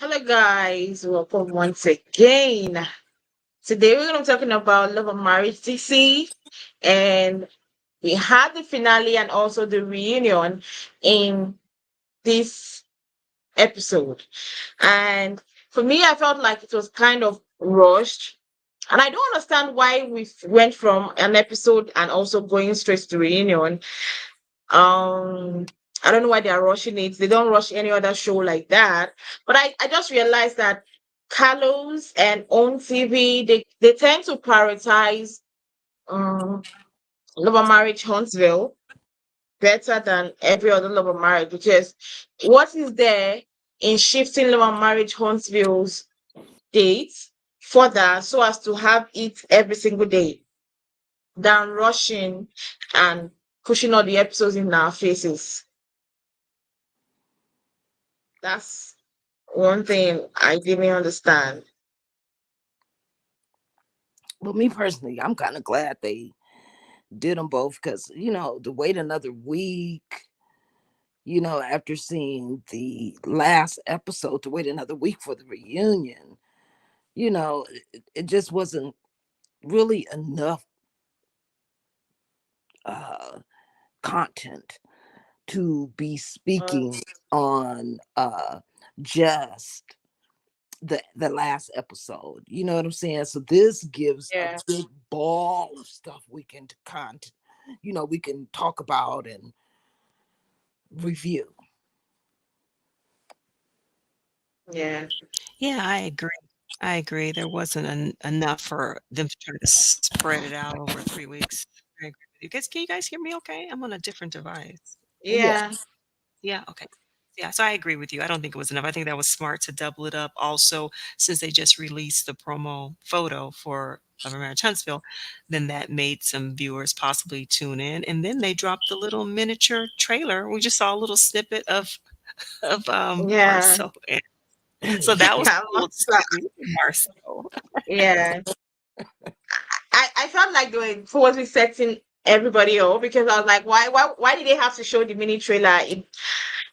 Hello, guys. Welcome once again. Today, we're going to be talking about Love and Marriage DC, and we had the finale and also the reunion in this episode. And for me, I felt like it was kind of rushed, and I don't understand why we went from an episode and also going straight to reunion. Um, I don't know why they are rushing it. They don't rush any other show like that. But I just realized that Carlos and On TV, they tend to prioritize um Love and Marriage Huntsville better than every other Love and Marriage, because what is there in shifting Love and Marriage Huntsville's dates further so as to have it every single day than rushing and pushing all the episodes in our faces? That's one thing I didn't understand. Well, me personally, I'm kind of glad they did them both because, to wait another week, after seeing the last episode, to wait another week for the reunion, it just wasn't really enough uh, content to be Mm, speaking on just the last episode. You know what I'm saying? So this gives a yeah, big ball of stuff we can content, we can talk about and review. yeah, Yeah, I agree. I agree. There wasn't enough for them to try to spread it out over 3 weeks. I agree with you. Guys, can you guys hear me okay? I'm on a different device. Yeah. yeah, Yeah, okay. Yeah, so I agree with you. I don't think it was enough. I think that was smart to double it up. Also, since they just released the promo photo for Love and Marriage Huntsville, then that made some viewers possibly tune in. And then they dropped the little miniature trailer. We just saw a little snippet of yeah. Marcel. So that was I cool to see Marcel. yeah. I felt like they were forwardly setting everybody up, because I was like, why did they have to show the mini trailer?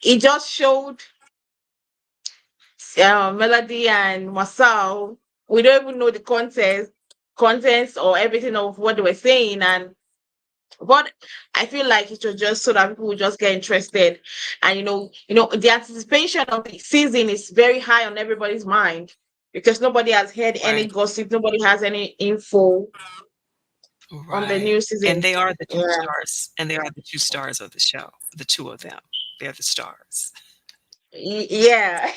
It just showed Melody and Marcel. We don't even know the contents or everything of what they were saying, and but I feel like it was just so that people would just get interested, and the anticipation of the season is very high on everybody's mind, because nobody has heard any Right. gossip, nobody has any info on the Right. new And season. they are the 2 Yeah, stars, and they are the 2 stars of the show, the 2 of them. They're the stars. yeah.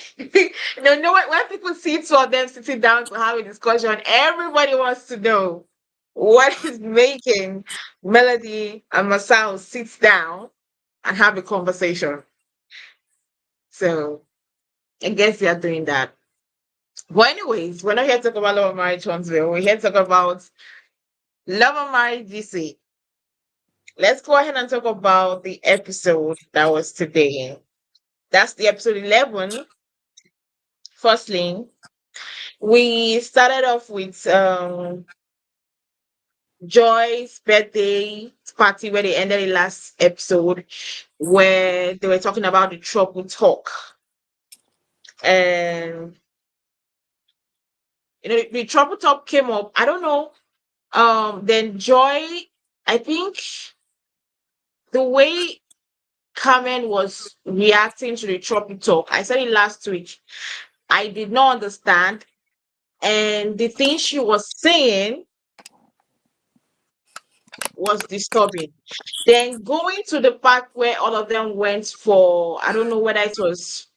No, when people see two of them sitting down to have a discussion, everybody wants to know what is making Melody and Masao sit down and have a conversation. So I guess they are doing that. But anyways, we're not here to talk about Love and Marriage Huntsville. We're here to talk about Love and Marriage DC. Let's go ahead and talk about the episode that was today. That's the episode 11. Firstly, we started off with Joy's birthday party, where they ended the last episode, where they were talking about the trouble talk. And the trouble talk came up. I don't know. Then Joy, I think the way Carmen was reacting to the trouble talk, I said it last week, I did not understand. And the thing she was saying was disturbing. Then going to the part where all of them went for, I don't know whether it was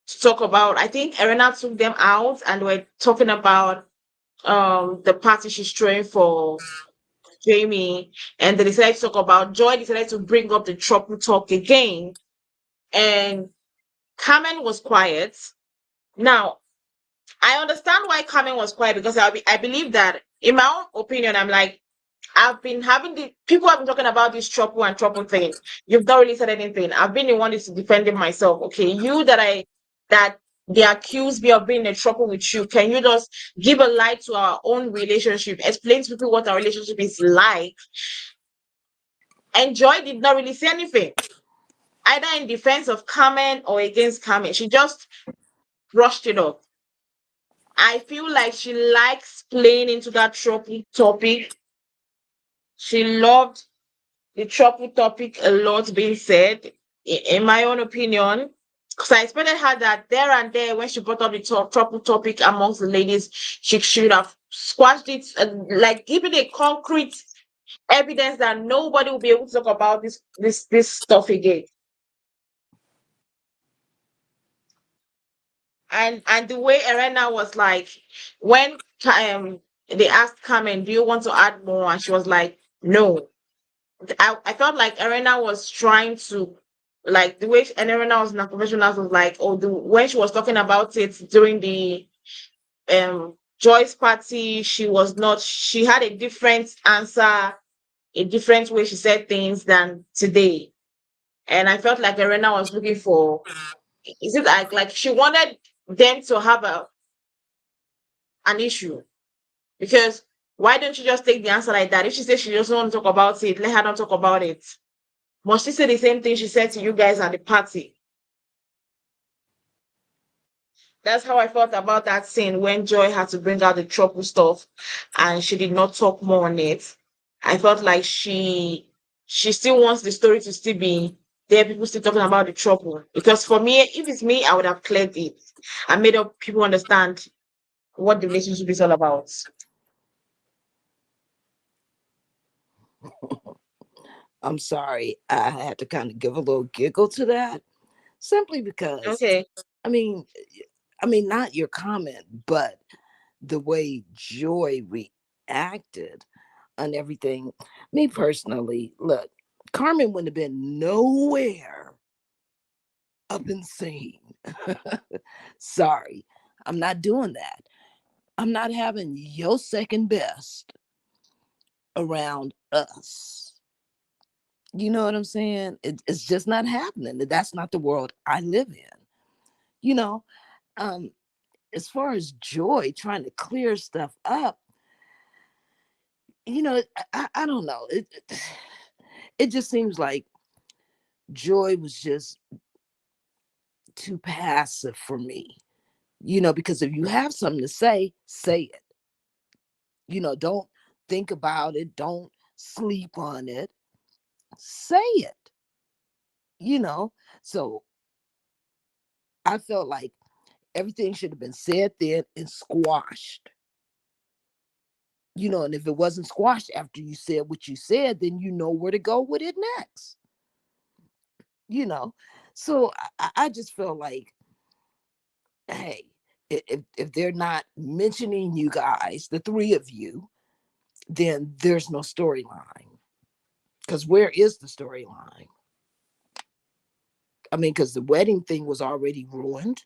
to talk about, I think Erana took them out and we're talking about the party she's throwing for Jamie, and they decided to talk about, Joy decided to bring up the trouble talk again, and Carmen was quiet. Now, I understand why Carmen was quiet, because I believe that, in my own opinion, I'm like, I've been having the people have been talking about this trouble and trouble thing. You've not really said anything. I've been the one that's defending myself. Okay, you that they accuse me of being in trouble with you. Can you just give a light to our own relationship? Explain to people what our relationship is like. And Joy did not really say anything, either in defense of Carmen or against Carmen. She just brushed it off. I feel like she likes playing into that trouble topic. She loved the trouble topic a lot being said, in my own opinion. Because I expected her that there and there, when she brought up the trouble topic amongst the ladies, she should have squashed it, like given a concrete evidence that nobody will be able to talk about this stuff again. And the way Erena was like, when they asked Carmen, "Do you want to add more?" and she was like, "No." I felt like Arena was trying to, like the way and Arena was in a professional was like, oh, when she was talking about it during the Joyce party, she had a different answer, a different way she said things than today. And I felt like Arena was looking for, is it like she wanted them to have an issue, because why don't you just take the answer like that? If she says she doesn't want to talk about it, let her not talk about it. Must she say the same thing she said to you guys at the party? That's how I felt about that scene when Joy had to bring out the trouble stuff and she did not talk more on it. I felt like she still wants the story to still be there, people still talking about the trouble. Because for me, if it's me, I would have cleared it and made up people understand what the relationship is all about. I'm sorry, I had to kind of give a little giggle to that, simply because, Okay. I mean, not your comment, but the way Joy reacted on everything. Me personally, look, Carmen wouldn't have been nowhere up in scene. Sorry, I'm not doing that. I'm not having your second best around us. You know what I'm saying? It's just not happening. That's not the world I live in. You know, um, as far as Joy trying to clear stuff up, I don't know. It just seems like Joy was just too passive for me. Because if you have something to say, say it. Don't think about it. Don't sleep on it. Say it. You know. So I felt like everything should have been said then and squashed. And if it wasn't squashed after you said what you said, then you know where to go with it next. You know. So I just felt like, hey, if they're not mentioning you guys, the three of you, then there's no storyline. Because where is the storyline? I mean, because the wedding thing was already ruined.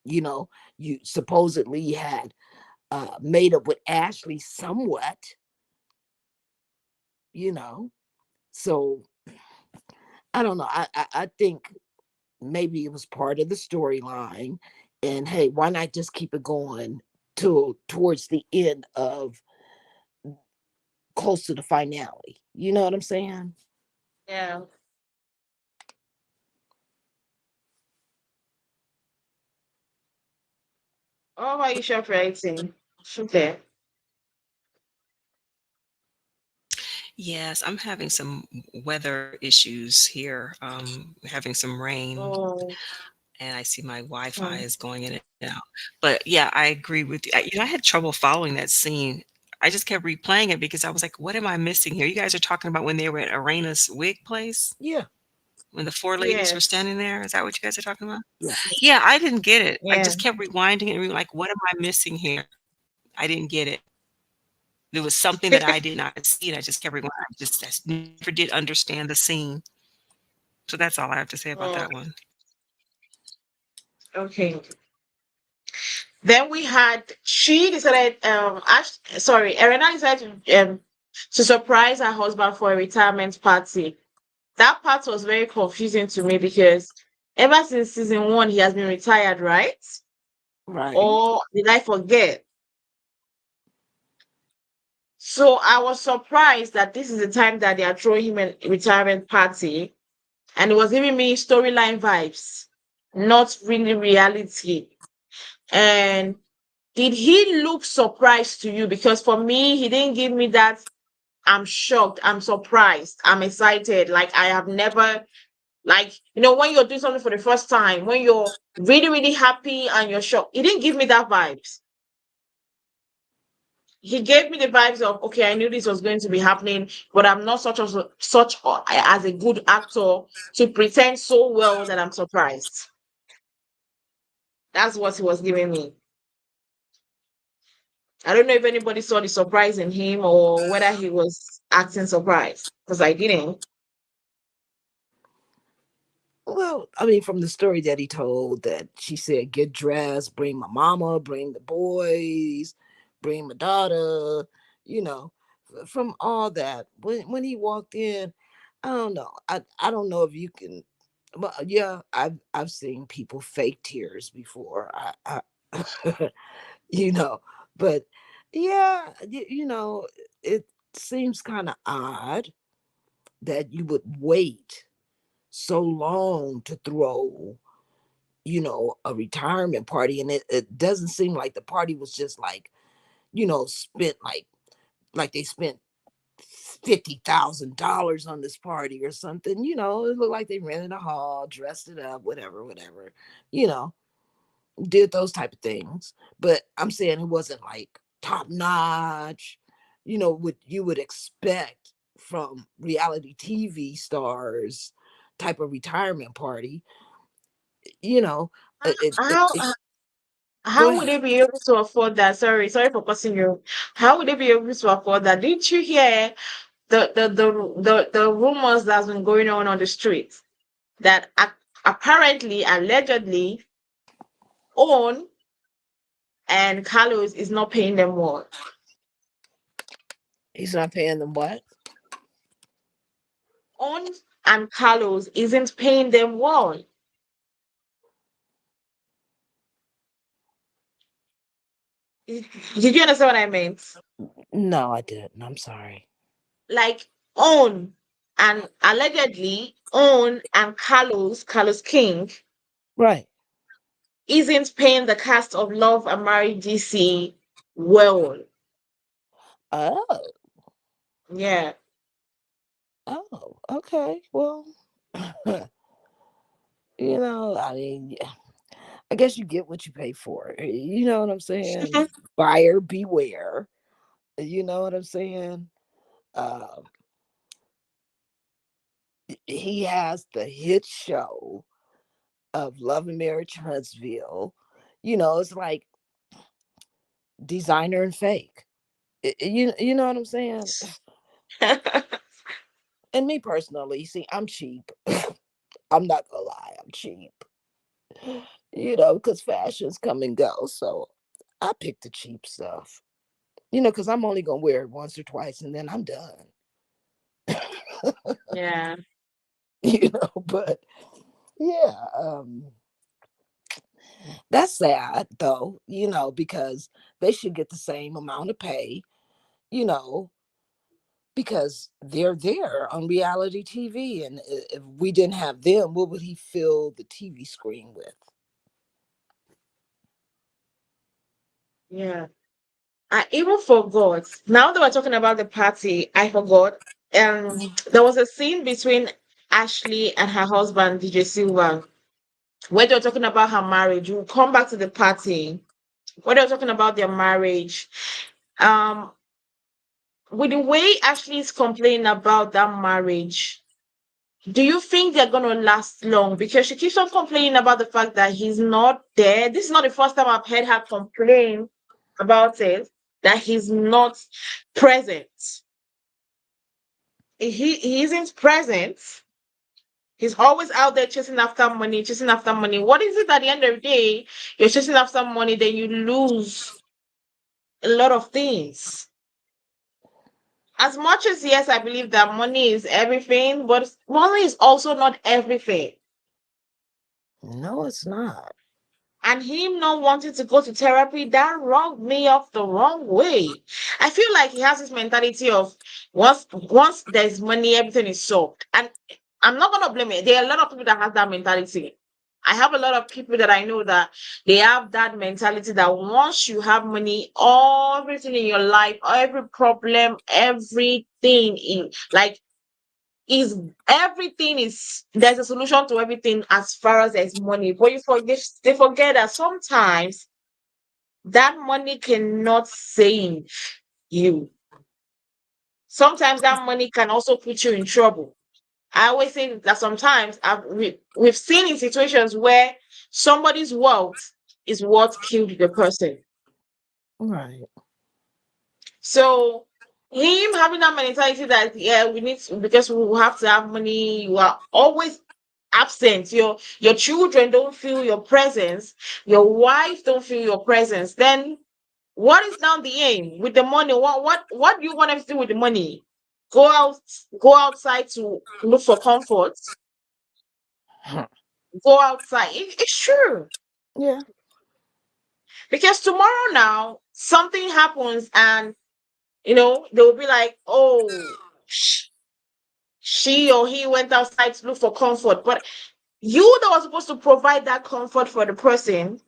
You supposedly had made up with Ashley somewhat, you know. So I don't know. I think maybe it was part of the storyline. And hey, why not just keep it going till towards the end of close to the finale? You know what I'm saying? Yeah. Oh, how are you sure writing? Shoot there. Yes, I'm having some weather issues here. Having some rain, Oh, and I see my Wi-Fi hmm. is going in and out. But yeah, I agree with you. I had trouble following that scene. I just kept replaying it because I was like, "What am I missing here?" You guys are talking about when they were at Arena's wig place, Yeah. when the four ladies were Yes. standing there. Is that what you guys are talking about? Yeah. Yeah, I didn't get it. I Yeah. just kept rewinding it and like, "What am I missing here?" I didn't get it. There was something that I did not see, and I just kept rewinding. I never did understand the scene. So that's all I have to say about Oh, that one. okay. Then we had she decided sorry, Erena decided to surprise her husband for a retirement party. That part was very confusing to me because ever since season one he has been retired, right? Right. Or did I forget? So I was surprised that this is the time that they are throwing him a retirement party, and it was giving me storyline vibes. not really reality. And did he look surprised to you? Because for me, he didn't give me that. I'm shocked. I'm surprised. I'm excited. Like I have never, like, when you're doing something for the first time, when you're really, really happy and you're shocked. He didn't give me that vibes. He gave me the vibes of, okay, I knew this was going to be happening, but I'm not as a good actor to pretend so well that I'm surprised. That's what he was giving me. I don't know if anybody saw the surprise in him or whether he was acting surprised because I didn't. Well, I mean, from the story that he told, that she said, "Get dressed, bring my mama, bring the boys, bring my daughter," you know, from all that. When he walked in, I don't know. I don't know if you can. But yeah, I've seen people fake tears before. You know, but yeah, it seems kind of odd that you would wait so long to throw, a retirement party. And it doesn't seem like the party was just like, spent like they spent $50,000 on this party or something. It looked like they rented a hall, dressed it up, whatever, you know, did those type of things. But I'm saying it wasn't like top notch, what you would expect from reality TV stars type of retirement party. you know How it Go how would ahead. they be able to afford that? Sorry for cutting you. How would they be able to afford that? Didn't you hear the rumors that's been going on the streets that apparently, allegedly, On and Carlos is not paying them well. He's not paying them what? On and Carlos isn't paying them well. Did you understand what I meant? No, I didn't. I'm sorry. Like On and allegedly On and Carlos King Right. isn't paying the cast of Love and Marriage DC well. Oh. Yeah. Oh, okay. Well, I mean, yeah, I guess you get what you pay for. You know what I'm saying? Buyer beware. You know what I'm saying? Um, he has the hit show of Love and Marriage Huntsville. It's like designer and fake. You know what I'm saying? And me personally, see, I'm cheap. I'm not gonna lie, I'm cheap. Because fashions come and go. So I pick the cheap stuff. Because I'm only gonna wear it once or twice and then I'm done. Yeah. But yeah, that's sad though, because they should get the same amount of pay, you know, because they're there on reality TV. And if we didn't have them, what would he fill the TV screen with? Yeah. I even forgot. Now that we're talking about the party, I forgot. There was a scene between Ashley and her husband, DJ Silva, where they were talking about her marriage. We'll come back to the party. Where they were talking about their marriage. Um, with the way Ashley is complaining about that marriage, do you think they're gonna last long? Because she keeps on complaining about the fact that he's not there. This is not the first time I've heard her complain about it, that he's not present. He isn't present. He's always out there chasing after money, chasing after money. What is it at the end of the day? You're chasing after money, then you lose a lot of things. As much as, yes, I believe that money is everything, but money is also not everything. No, it's not. And him not wanting to go to therapy, that rubbed me off the wrong way. I feel like he has this mentality of once there's money, everything is solved. And I'm not gonna blame it. There are a lot of people that have that mentality. I have a lot of people that I know that they have that mentality that once you have money, everything in your life, every problem, everything in like is everything is there's a solution to everything as far as there's money. But you forget they forget that sometimes that money cannot save you. Sometimes that money can also put you in trouble. I always say that sometimes we've seen in situations where somebody's wealth is what killed the person. Right. So him having that mentality that yeah, we need to, because we have to have money, you are always absent. Your children don't feel your presence, your wife don't feel your presence. Then what is now the aim with the money? What do you want them to do with the money? Go out, go outside to look for comfort. Go outside. It's true. Yeah. Because tomorrow now something happens and they will be like, oh, she or he went outside to look for comfort. But you that was supposed to provide that comfort for the person,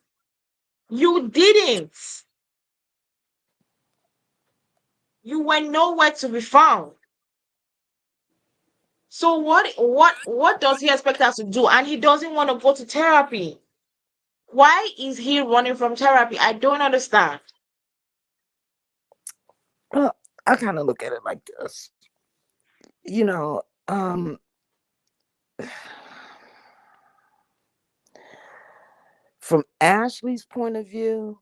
you didn't. You were nowhere to be found. So what does he expect us to do? And he doesn't want to go to therapy. Why is he running from therapy? I don't understand. Well, I kind of look at it like this. You know, from Ashley's point of view,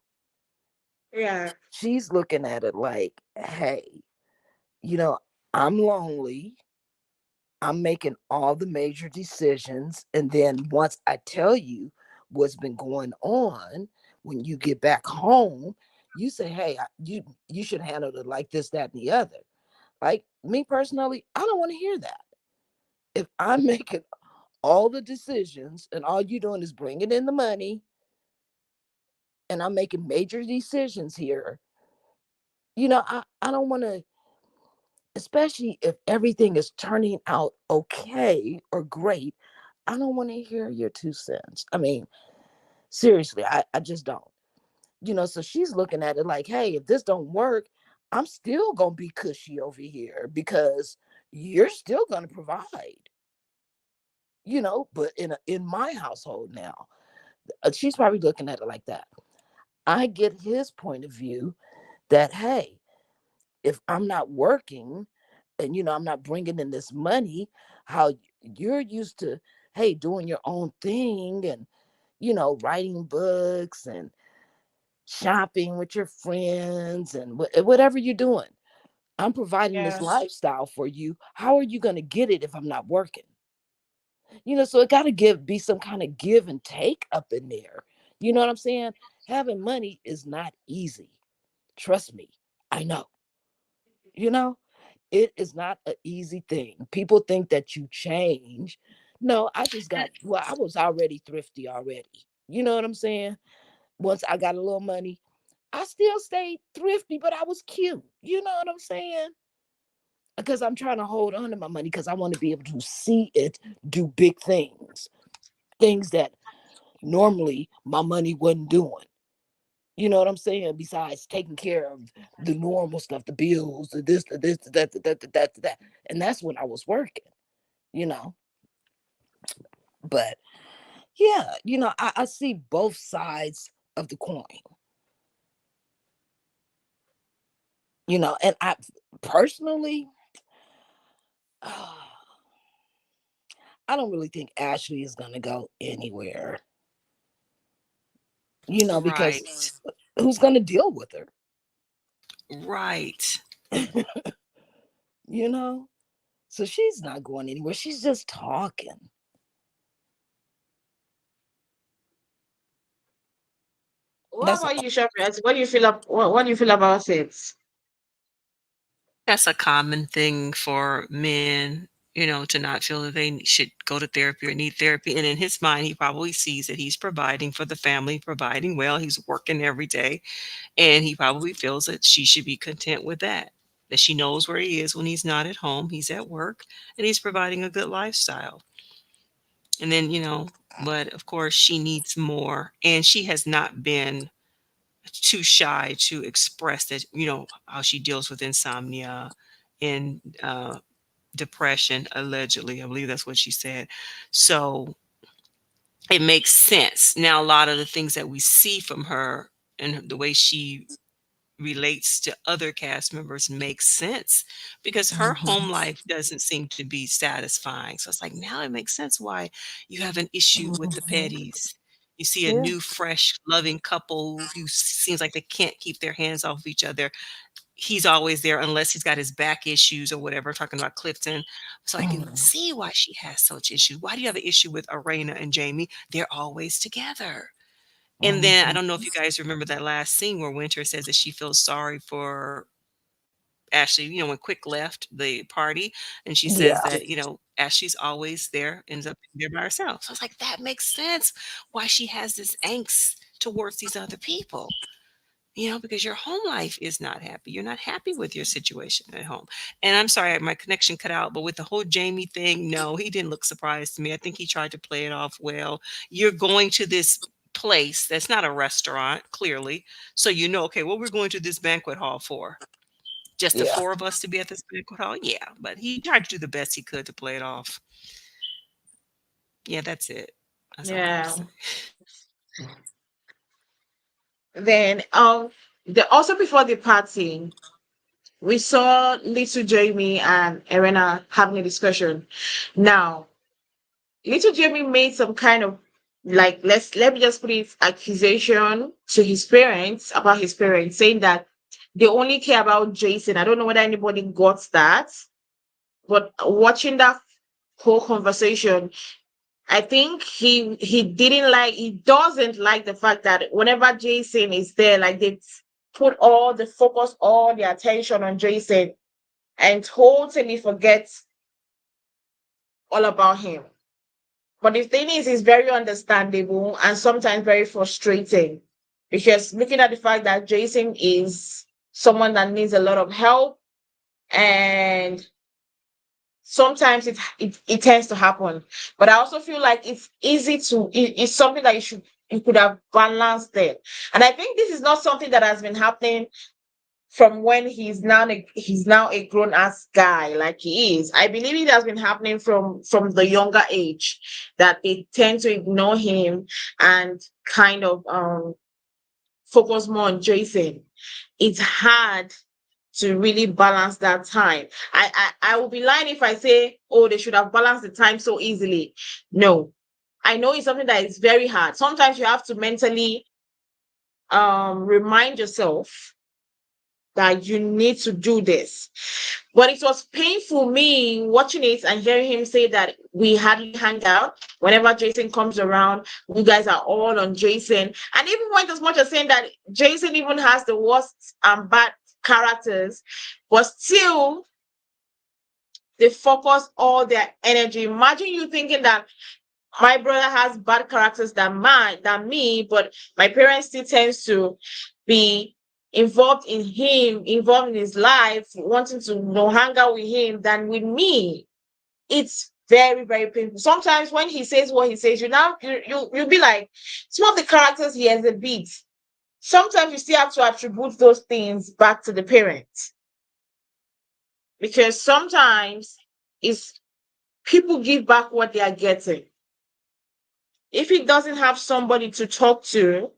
Yeah. she's looking at it like, hey, you know, I'm lonely. I'm making all the major decisions. And then once I tell you what's been going on, when you get back home, you say, hey, you should handle it like this, that, and the other. Like me personally, I don't want to hear that. If I'm making all the decisions and all you're doing is bringing in the money and I'm making major decisions here, I don't want to, especially if everything is turning out okay or great. I don't want to hear your 2 cents. I mean, seriously, I just don't. So she's looking at it like, hey, if this don't work, I'm still gonna be cushy over here because you're still gonna provide, but in my household now. She's probably looking at it like that. I get his point of view that, hey, if I'm not working and, I'm not bringing in this money, how you're used to, hey, doing your own thing and, writing books and shopping with your friends and whatever you're doing. I'm providing this Yeah. lifestyle for you. How are you going to get it if I'm not working? So it got to be some kind of give and take up in there. You know what I'm saying? Having money is not easy. Trust me. I know. You know, it is not an easy thing. People think that you change. No, I was already thrifty already. You know what I'm saying? Once I got a little money, I still stayed thrifty, but I was cute. You know what I'm saying? Because I'm trying to hold on to my money because I want to be able to see it do big things, things that normally my money wasn't doing. You know what I'm saying? Besides taking care of the normal stuff, the bills, the this, that. And that's when I was working, you know. But yeah, I see both sides of the coin, and I personally, I don't really think Ashley is going to go anywhere, because Right. who's going to deal with her? Right. you know? So she's not going anywhere. She's just talking. What That's about all. you, Shafet? What do you feel about it? That's a common thing for men, to not feel that they should go to therapy or need therapy. And in his mind, he probably sees that he's providing for the family, providing well, he's working every day. And he probably feels that she should be content with that, that she knows where he is when he's not at home, he's at work, and he's providing a good lifestyle. And then, but of course she needs more, and she has not been too shy to express that, how she deals with insomnia and depression, allegedly. I believe that's what she said. So it makes sense. Now, a lot of the things that we see from her and the way she relates to other cast members makes sense because her home life doesn't seem to be satisfying. So it's like now it makes sense why you have an issue with the Petties. You see a Yeah. new, fresh, loving couple who seems like they can't keep their hands off of each other. He's always there unless he's got his back issues or whatever. Talking about Clifton. So I can see why she has such issues. Why do you have an issue with Arena and Jamie? They're always together. And then I don't know if you guys remember that last scene where Winter says that she feels sorry for Ashley, when Quick left the party, and she says Yeah. that, Ashley's always there, ends up there by herself. So I was like, that makes sense why she has this angst towards these other people. Because your home life is not happy. You're not happy with your situation at home. And I'm sorry, my connection cut out, but with the whole Jamie thing, no, he didn't look surprised to me. I think he tried to play it off well. You're going to this place that's not a restaurant, clearly. So okay, what we're going to this banquet hall for? Just the Yeah. four of us to be at this banquet hall? Yeah. But he tried to do the best he could to play it off. Yeah, that's it. That's all I have to Yeah. say. Then also before the party, we saw little Jamie and Erana having a discussion. Now, little Jamie made some kind of, like, let me just put it, accusation to his parents, about his parents, saying that they only care about Jason. I don't know whether anybody got that, but watching that whole conversation, I think he doesn't like the fact that whenever Jason is there, like, they put all the focus, all the attention on Jason, and totally forget all about him. But the thing is, it's very understandable and sometimes very frustrating, because looking at the fact that Jason is someone that needs a lot of help, and sometimes it tends to happen. But I also feel like it's something that you could have balanced it. And I think this is not something that has been happening from when he's now a grown ass guy like he is. I believe it has been happening from the younger age, that they tend to ignore him and kind of focus more on Jason. It's hard to really balance that time. I will be lying if I say, oh, they should have balanced the time so easily. No. I know it's something that is very hard. Sometimes you have to mentally remind yourself that you need to do this. But it was painful me watching it and hearing him say that we hardly hang out. Whenever Jason comes around, you guys are all on Jason. And even went as much as saying that Jason even has the worst and bad characters, but still they focus all their energy. Imagine you thinking that my brother has bad characters than me, but my parents still tends to be involved in his life, wanting to hang out with him than with me. It's very, very painful. Sometimes when he says what he says, you'll be like, some of the characters he exhibits. Sometimes you still have to attribute those things back to the parents, because sometimes it's people give back what they are getting. If he doesn't have somebody to talk to,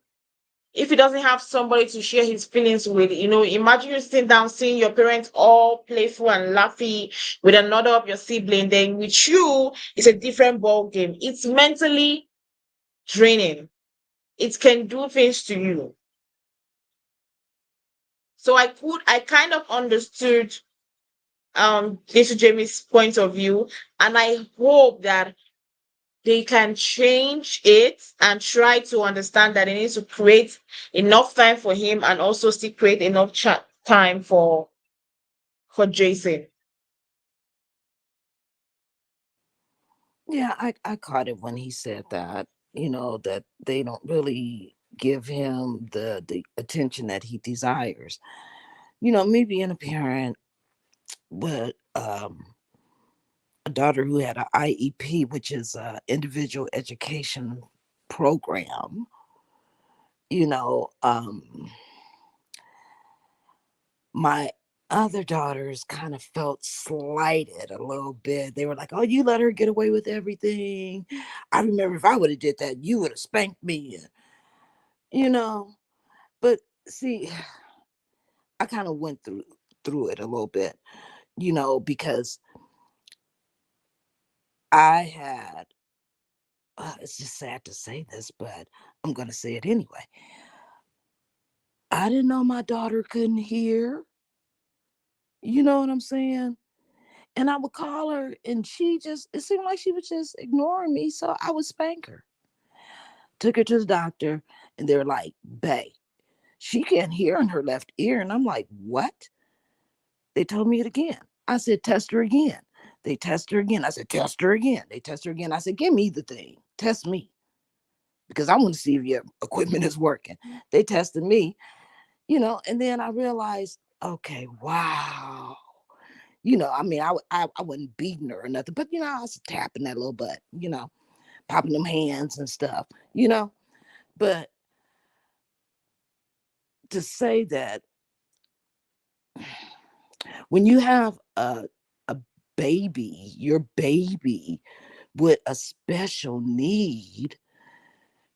if he doesn't have somebody to share his feelings with, imagine you sitting down seeing your parents all playful and laughy with another of your sibling, then with you, it's a different ball game. It's mentally draining. It can do things to you. So I kind of understood this Jamie's point of view, and I hope that they can change it and try to understand that they need to create enough time for him, and also still create enough time for Jason. Yeah, I caught it when he said that, that they don't really give him the attention that he desires. Me being a parent, but a daughter who had an IEP, which is a individual education program, you know, my other daughters kind of felt slighted a little bit. They were like, "Oh, you let her get away with everything. I remember if I would have did that, you would have spanked me." You know, but see, I kind of went through it a little bit, because I had. It's just sad to say this, but I'm gonna say it anyway. I didn't know my daughter couldn't hear. You know what I'm saying? And I would call her, and it seemed like she was just ignoring me. So I would spank her. Took her to the doctor, and they're like, "Bae, she can't hear in her left ear." And I'm like, "What?" They told me it again. I said, "Test her again." They test her again. I said, "Test her again." They test her again. I said, "Give me the thing. Test me because I want to see if your equipment is working." They tested me, and then I realized, okay, wow. I mean, I wasn't beating her or nothing, but I was tapping that little butt, popping them hands and stuff, you know. But to say that when you have a baby, your baby with a special need,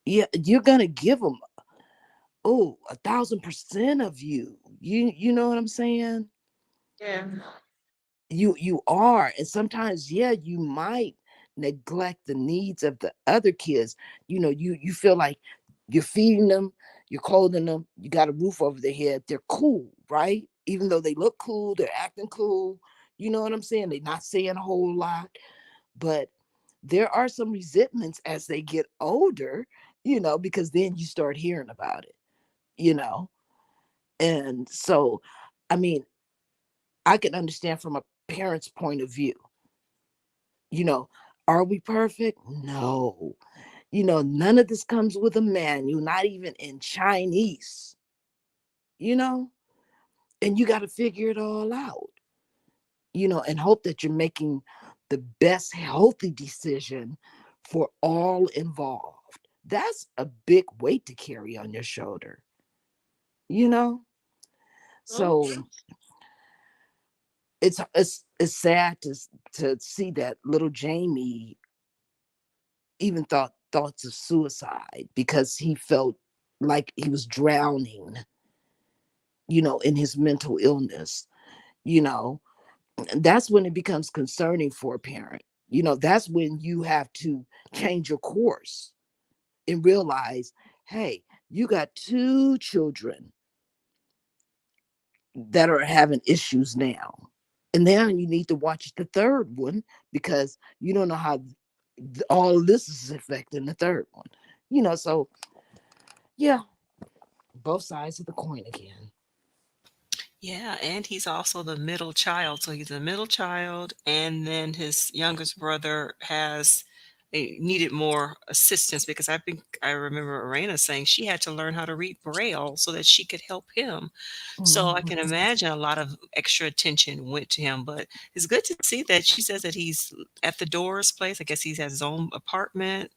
yeah, you're gonna give them 1,000% of you. You know what I'm saying? Yeah. You are, and sometimes, yeah, you might neglect the needs of the other kids. You feel like you're feeding them, you're clothing them, you got a roof over their head, they're cool, right? Even though they look cool, they're acting cool. You know what I'm saying? They're not saying a whole lot, but there are some resentments as they get older, because then you start hearing about it, you know and so, I mean, I can understand from a parent's point of view. you know are we perfect? No. None of this comes with a manual, not even in Chinese. you know and you got to figure it all out, and hope that you're making the best healthy decision for all involved. That's a big weight to carry on your shoulder, you know Mhm. so it's sad to see that little Jamie even thought thoughts of suicide because he felt like he was drowning, in his mental illness. You know, that's when it becomes concerning for a parent. That's when you have to change your course and realize, hey, you got two children that are having issues now. And now you need to watch the third one because you don't know how all of this is affecting the third one. So yeah, both sides of the coin again. Yeah, and he's also the middle child. So he's a middle child, and then his youngest brother has needed more assistance because I remember Arena saying she had to learn how to read Braille so that she could help him. So I can Mhm. imagine a lot of extra attention went to him. But it's good to see that she says that he's at the Doors place. I guess he has his own apartment.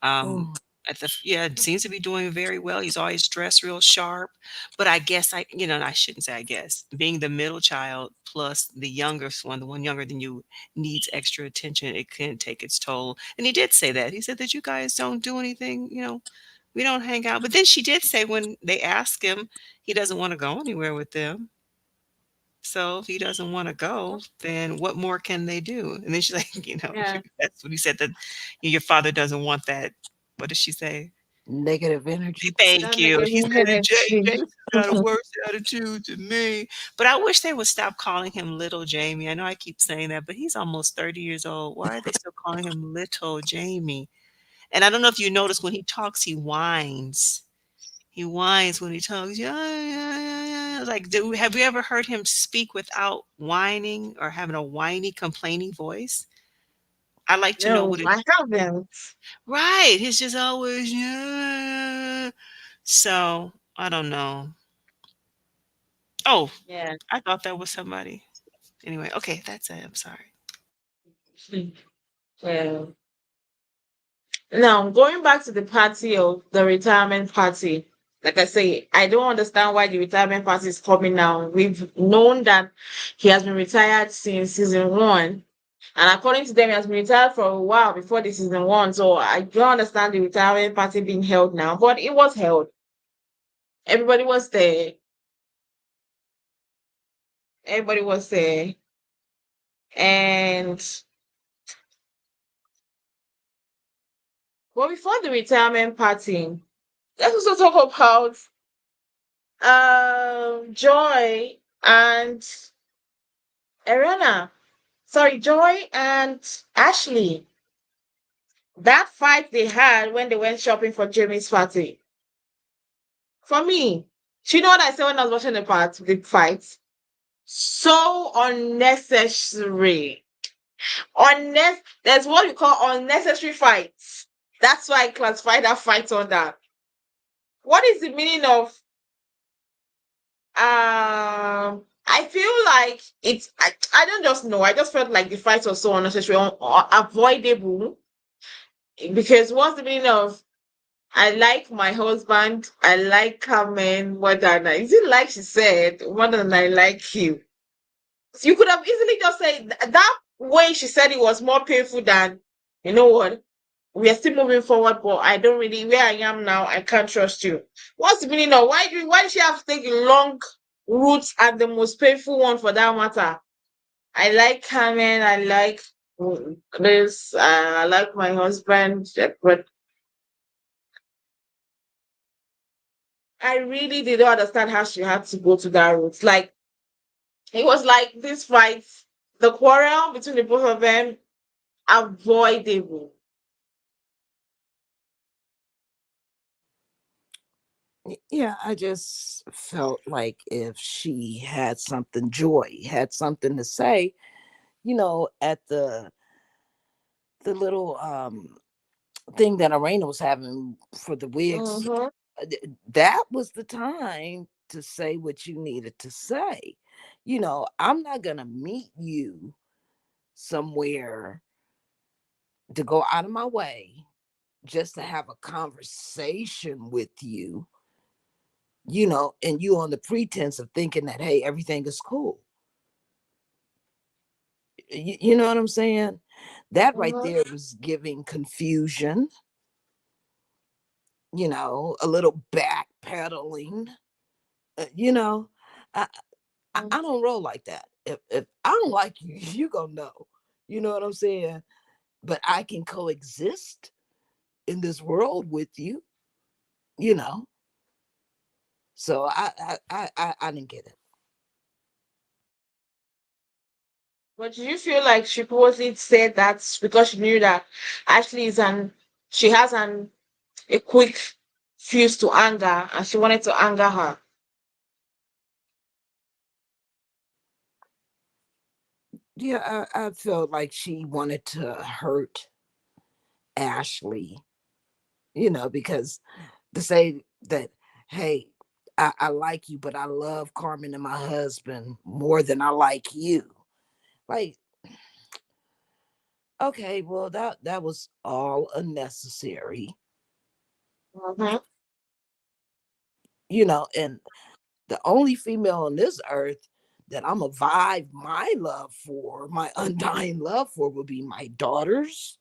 Um, Mhm. at the yeah, seems to be doing very well. He's always dressed real sharp. But I guess and I shouldn't say I guess, being the middle child plus the youngest one, the one younger than you, needs extra attention. It can take its toll. And he did say that. He said that you guys don't do anything, we don't hang out. But then she did say when they asked him, he doesn't want to go anywhere with them. So if he doesn't want to go, then what more can they do? And then she's like, Yeah. that's what he said that your father doesn't want that. What did she say? Negative energy. Thank That you. He said that energy. Jason got a worse attitude than me. But I wish they would stop calling him little Jamie. I know I keep saying that, but he's almost 30 years old. Why are they still calling him little Jamie? And I don't know if you notice when he talks, he whines. He whines when he talks. Yeah, yeah, yeah, yeah. Like, have you ever heard him speak without whining or having a whiny, complaining voice? I like to know No, what it. I haven't. Right. He's just always yeah. So I don't know. Oh, Yeah. I thought that was somebody. Anyway, okay, that's it. I'm sorry. Well, now going back to the party of the retirement party. Like I say, I don't understand why the retirement party is coming now. We've known that he has been retired since season 1. And according to them, he has been retired for a while before the season 1. So I don't understand the retirement party being held now. But it was held. Everybody was there. Everybody was there. And but before the retirement party, let's also talk about Joy and Erana. Sorry, Joy and Ashley. That fight they had when they went shopping for Jamie's party. For me, do you know what I said when I was watching the fight? So unnecessary. There's what we call unnecessary fights. That's why I classify that fight on that. What is the meaning of I feel like I don't just know. I just felt like the fight was so unnecessary, avoidable. Because what's the meaning of I like my husband, I like Carmen more than is it like she said, more than I like you. So you could have easily just said that way she said it was more painful than you know what? We are still moving forward, but I don't really where I am now, I can't trust you. What's the meaning of why does she have to take long routes and the most painful one for that matter? I like Carmen, I like this, I like my husband, but I really didn't understand how she had to go to that route. Like it was like this fight, the quarrel between the both of them, avoidable. Yeah, I just felt like if she had something, Joy had something to say, at the little thing that Arena was having for the wigs, Mm-hmm. that was the time to say what you needed to say. I'm not gonna meet you somewhere to go out of my way just to have a conversation with you, and you on the pretense of thinking that, hey, everything is cool. You know what I'm saying? That right Mm-hmm. there was giving confusion, a little backpedaling. You know, I, I don't roll like that. If I don't like you, you gonna know. You know what I'm saying? But I can coexist in this world with you. You know, so I didn't get it. But do you feel like she purposely said that because she knew that Ashley she has a quick fuse to anger and she wanted to anger her? Yeah, I felt like she wanted to hurt Ashley. Because to say that, hey, I like you, but I love Carmen and my husband more than I like you. Like, okay, well, that was all unnecessary, Mm-hmm. and the only female on this earth that I'm a vibe my love for, my undying love for, would be my daughters,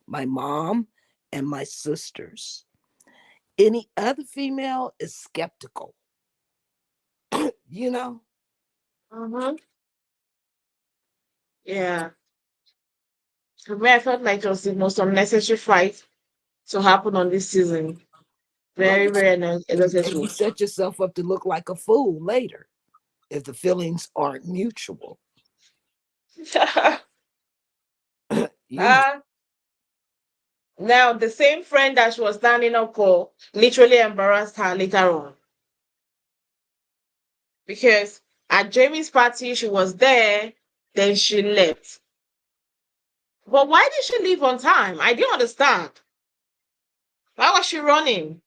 my mom, and my sisters. Any other female is skeptical, you know? Mm-hmm. Yeah. For me, I felt like it was the most unnecessary fight to happen on this season. Well, Very, very and you unnecessary. set yourself up to look like a fool later if the feelings aren't mutual. you know uh, Now, the same friend that she was standing up for literally embarrassed her later on because at Jamie's party, she was there, then she left. But why did she leave on time? I didn't understand. Why was she running?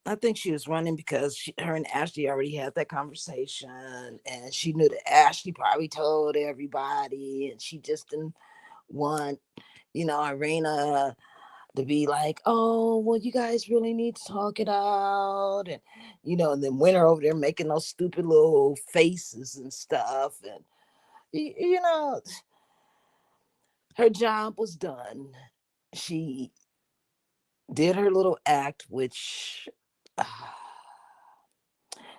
I think she was running because her and Ashley already had that conversation, and she knew that Ashley probably told everybody, and she just didn't want, Irena to be like, "Oh, well, you guys really need to talk it out," and and then went her over there making those stupid little faces and stuff, and you know, her job was done. She did her little act, which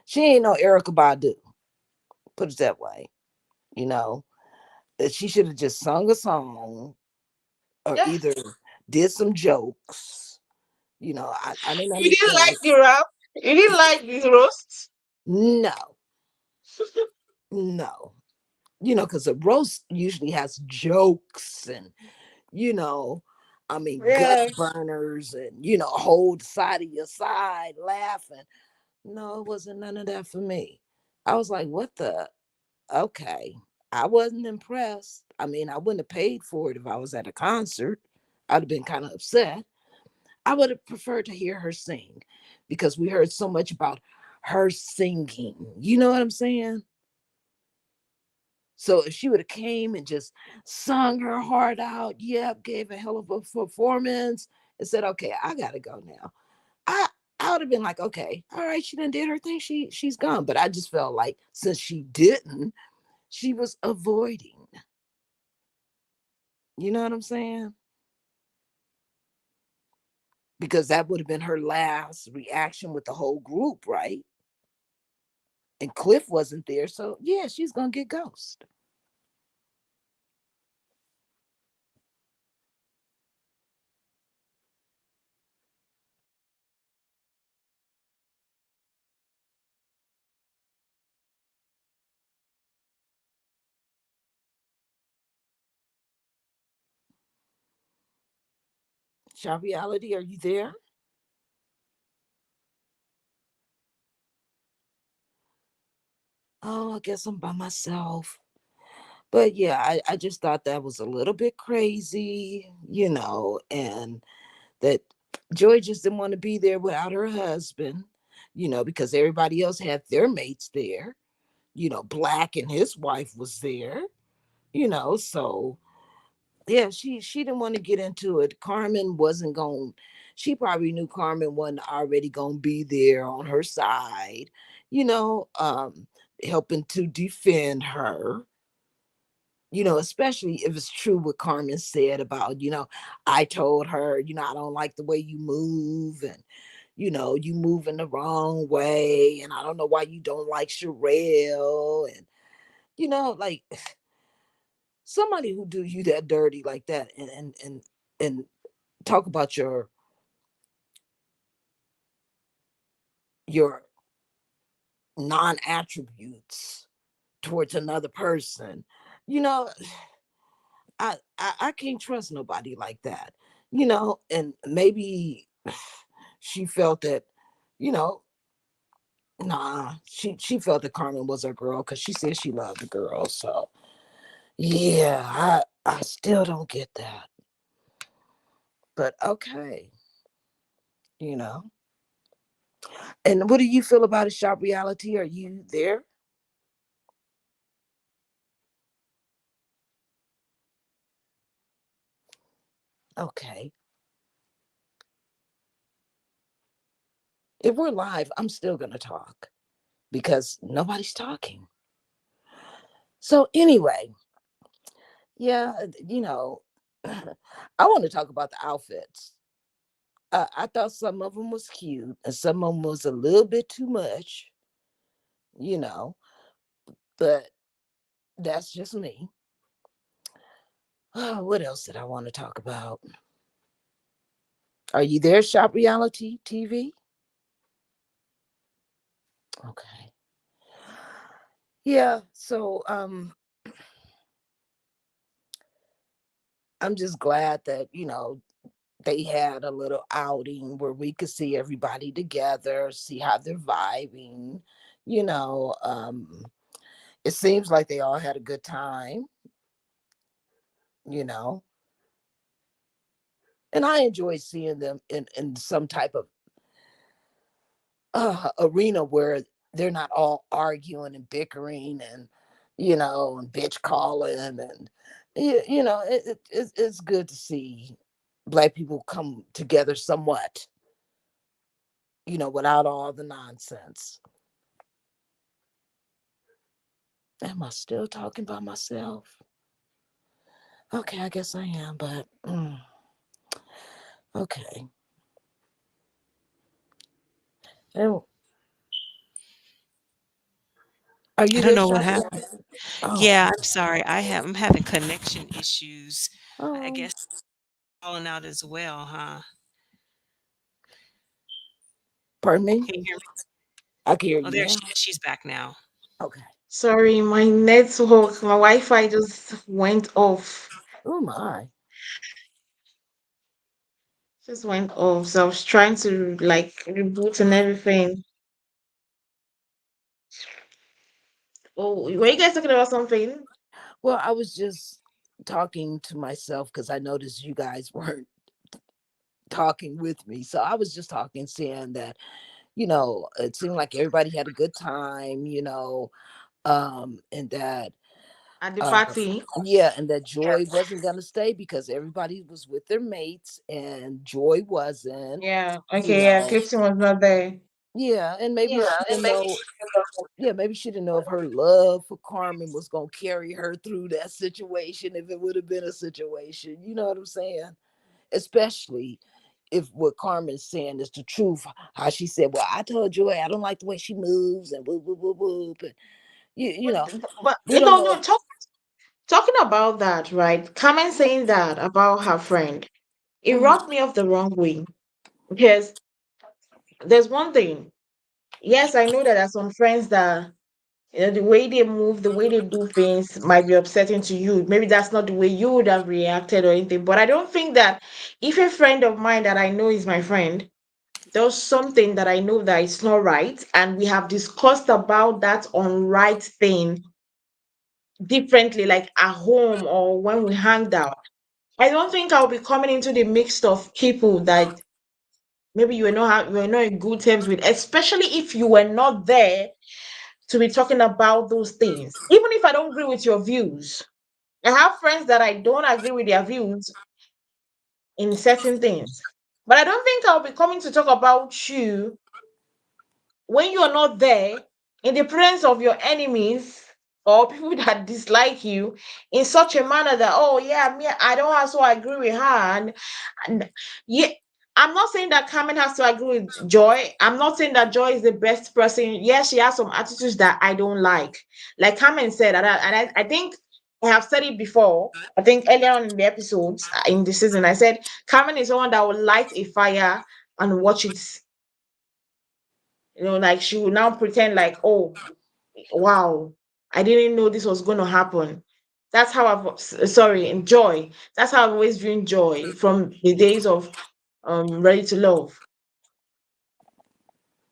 she ain't no Erica Badu. Put it that way, you know. That she should have just sung a song or Yeah. either did some jokes. I didn't You didn't understand. like the rap? You didn't like the roast? No, no. Because a roast usually has jokes and, you know, gut Yeah. burners and, hold side of your side laughing. No, it wasn't none of that for me. I was like, what the? Okay. I wasn't impressed. I wouldn't have paid for it if I was at a concert. I'd have been kind of upset. I would have preferred to hear her sing because we heard so much about her singing. You know what I'm saying? So if she would have came and just sung her heart out, yep, gave a hell of a performance, and said, "Okay, I gotta go now," I I would have been like, "Okay, all right, she done did her thing. She's gone." But I just felt like since she didn't, she was avoiding. You know what I'm saying? Because that would have been her last reaction with the whole group, right? And Cliff wasn't there, so yeah, she's gonna get ghost. Shop Reality, are you there? Oh, I guess I'm by myself. But yeah, I just thought that was a little bit crazy, and that Joy just didn't want to be there without her husband, because everybody else had their mates there. Black and his wife was there, so yeah, she didn't want to get into it. Carmen wasn't going, she probably knew Carmen wasn't already going to be there on her side, you know, um, helping to defend her, especially if it's true what Carmen said about, I told her, I don't like the way you move and, you move in the wrong way. And I don't know why you don't like Sherelle. And, like somebody who do you that dirty like that and talk about your non-attributes towards another person, you know, I can't trust nobody like that, and maybe she felt that, you know, nah, she felt that Carmen was her girl because she said she loved the girl. So yeah, I still don't get that. But okay, you know. And what do you feel about a Shop Reality? Are you there? Okay. If we're live, I'm still gonna talk because nobody's talking. So anyway, yeah, I want to talk about the outfits. I thought some of them was cute and some of them was a little bit too much, you know, but that's just me. Oh, what else did I want to talk about? Are you there, Shop Reality TV? Okay. Yeah, so I'm just glad that, they had a little outing where we could see everybody together, see how they're vibing, you know. It seems like they all had a good time, you know. And I enjoy seeing them in some type of arena where they're not all arguing and bickering and and bitch calling and it's good to see black people come together somewhat, without all the nonsense. Am I still talking by myself? Okay, I guess I am, but okay. And are I you don't there, know what Shaka? happened. Oh, Yeah, I'm sorry. I'm having connection issues. I oh, guess falling out as well, huh? pardon me. Can you hear me? I can hear Oh, you there now. she is. She's back now. Okay. Sorry, my network, my Wi-Fi just went off. Oh my. Just went off. So I was trying to like reboot and everything. Oh, were you guys talking about something? Well, I was just talking to myself because I noticed you guys weren't talking with me. So I was just talking, saying that, it seemed like everybody had a good time, and that, At the uh, party? yeah, and that Joy wasn't going to stay because everybody was with their mates and Joy wasn't, Yeah. you Okay, yeah. know. Clifton was not there. Yeah, and maybe she didn't know. Yeah, maybe she didn't know if her love for Carmen was gonna carry her through that situation, if it would have been a situation. You know what I'm saying? Especially if what Carmen's saying is the truth. How she said, "Well, I told Joy I don't like the way she moves," and whoop whoop whoop whoop. And But but we don't no, know no, if. talking about that, right? Carmen saying that about her friend, it Mhm. rubbed me off the wrong way. Because there's one thing. Yes, I know that there are some friends that the way they move, the way they do things might be upsetting to you. Maybe that's not the way you would have reacted or anything. But I don't think that if a friend of mine that I know is my friend does something that I know that it's not right, and we have discussed about that unright thing differently, like at home or when we hanged out, I don't think I'll be coming into the mix of people that maybe you were not in good terms with, especially if you were not there to be talking about those things. Even if I don't agree with your views, I have friends that I don't agree with their views in certain things. But I don't think I'll be coming to talk about you when you're not there in the presence of your enemies or people that dislike you in such a manner that, oh yeah, me, I don't also agree with her. And yeah, I'm not saying that Carmen has to agree with Joy. I'm not saying that Joy is the best person. Yes, she has some attitudes that I don't like Carmen said, I think I have said it before. I think earlier on in the episodes in the season, I said Carmen is someone that will light a fire and watch it, like she would now pretend like, oh, wow, I didn't know this was going to happen. That's how sorry, enjoy. That's how I've always viewed Joy from the days of Ready to Love.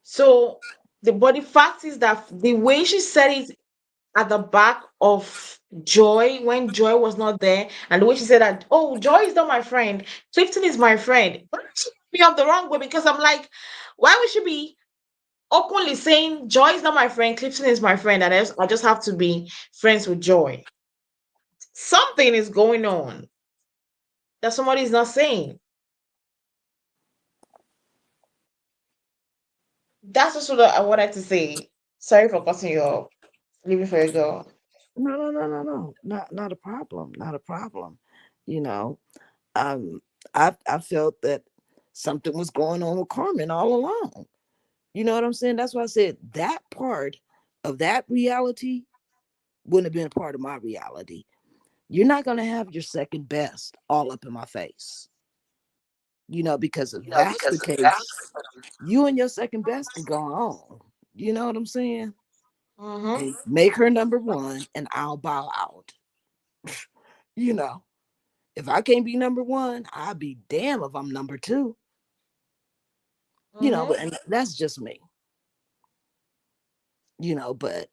So the fact is that the way she said it at the back of Joy when Joy was not there, and the way she said that, oh, Joy is not my friend, Clifton is my friend. But she put me off the wrong way because I'm like, why would she be openly saying Joy is not my friend, Clifton is my friend, and I just have to be friends with Joy? Something is going on that somebody is not saying. That's just what I wanted to say. Sorry for cutting you off. Leave it for you go. No, no, no, no, no, not a problem, not a problem. You know, um, I felt that something was going on with Carmen all along. You know what I'm saying? That's why I said that part of that reality wouldn't have been a part of my reality. You're not going to have your second best all up in my face, because if that's the case, you and your second best could go on. You know what I'm saying? Mm-hmm. And make her number one, and I'll bow out. You know, if I can't be number one, I'll be damn if I'm number two. But Mm-hmm. and that's just me. But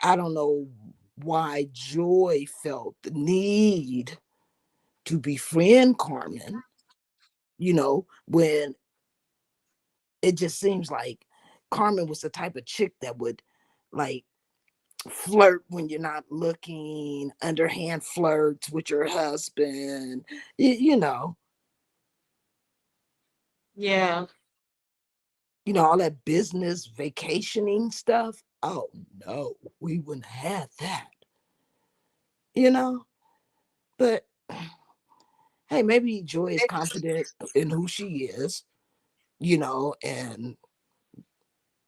I don't know why Joy felt the need to befriend Carmen, when it just seems like Carmen was the type of chick that would like flirt when you're not looking, underhand flirts with your husband, you know, Yeah. all that business vacationing stuff. Oh no, we wouldn't have that, you know. But hey, maybe Joy is confident in who she is, and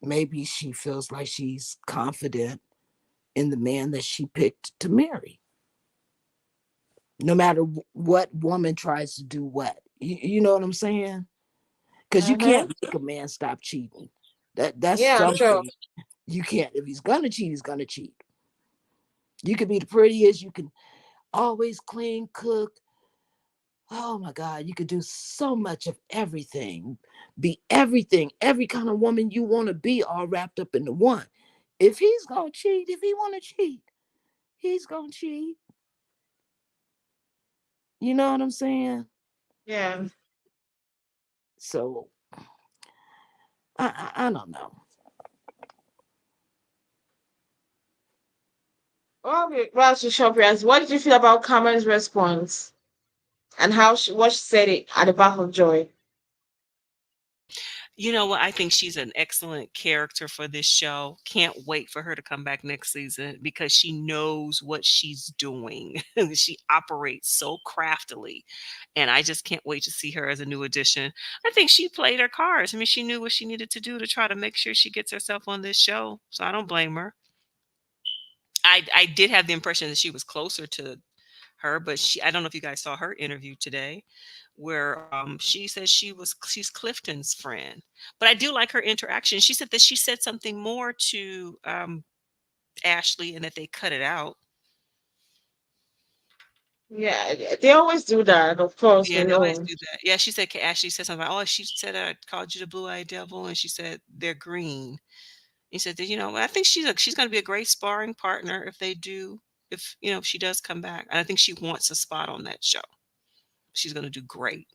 maybe she feels like she's confident in the man that she picked to marry. No matter what woman tries to do what, you know what I'm saying? Because you Mm-hmm. can't make a man stop cheating. That's Yeah, sure. something you can't. If he's gonna cheat, he's gonna cheat. You can be the prettiest. You can always clean, cook. Oh my God, you could do so much of everything. Be everything, every kind of woman you want to be, all wrapped up into one. If he's gonna cheat, if he want to cheat, he's gonna cheat. You know what I'm saying? Yeah. So I don't know. Well, Shoppias, what did you feel about Carmen's response and what she said it at the back of Joy? You know what? I think she's an excellent character for this show. Can't wait for her to come back next season because she knows what she's doing. She operates so craftily. And I just can't wait to see her as a new addition. I think she played her cards. I mean, she knew what she needed to do to try to make sure she gets herself on this show. So I don't blame her. I did have the impression that she was closer to her, but I don't know if you guys saw her interview today where she says she's Clifton's friend. But I do like her interaction. She said that she said something more to Ashley and that they cut it out. Yeah, they always do that, of course, we Yeah, they always know. do that. Yeah, she said Ashley said something. Oh, she said I called you the blue-eyed devil, and she said they're green. He said that I think she's going to be a great sparring partner if she does come back. And I think she wants a spot on that show. She's going to do great.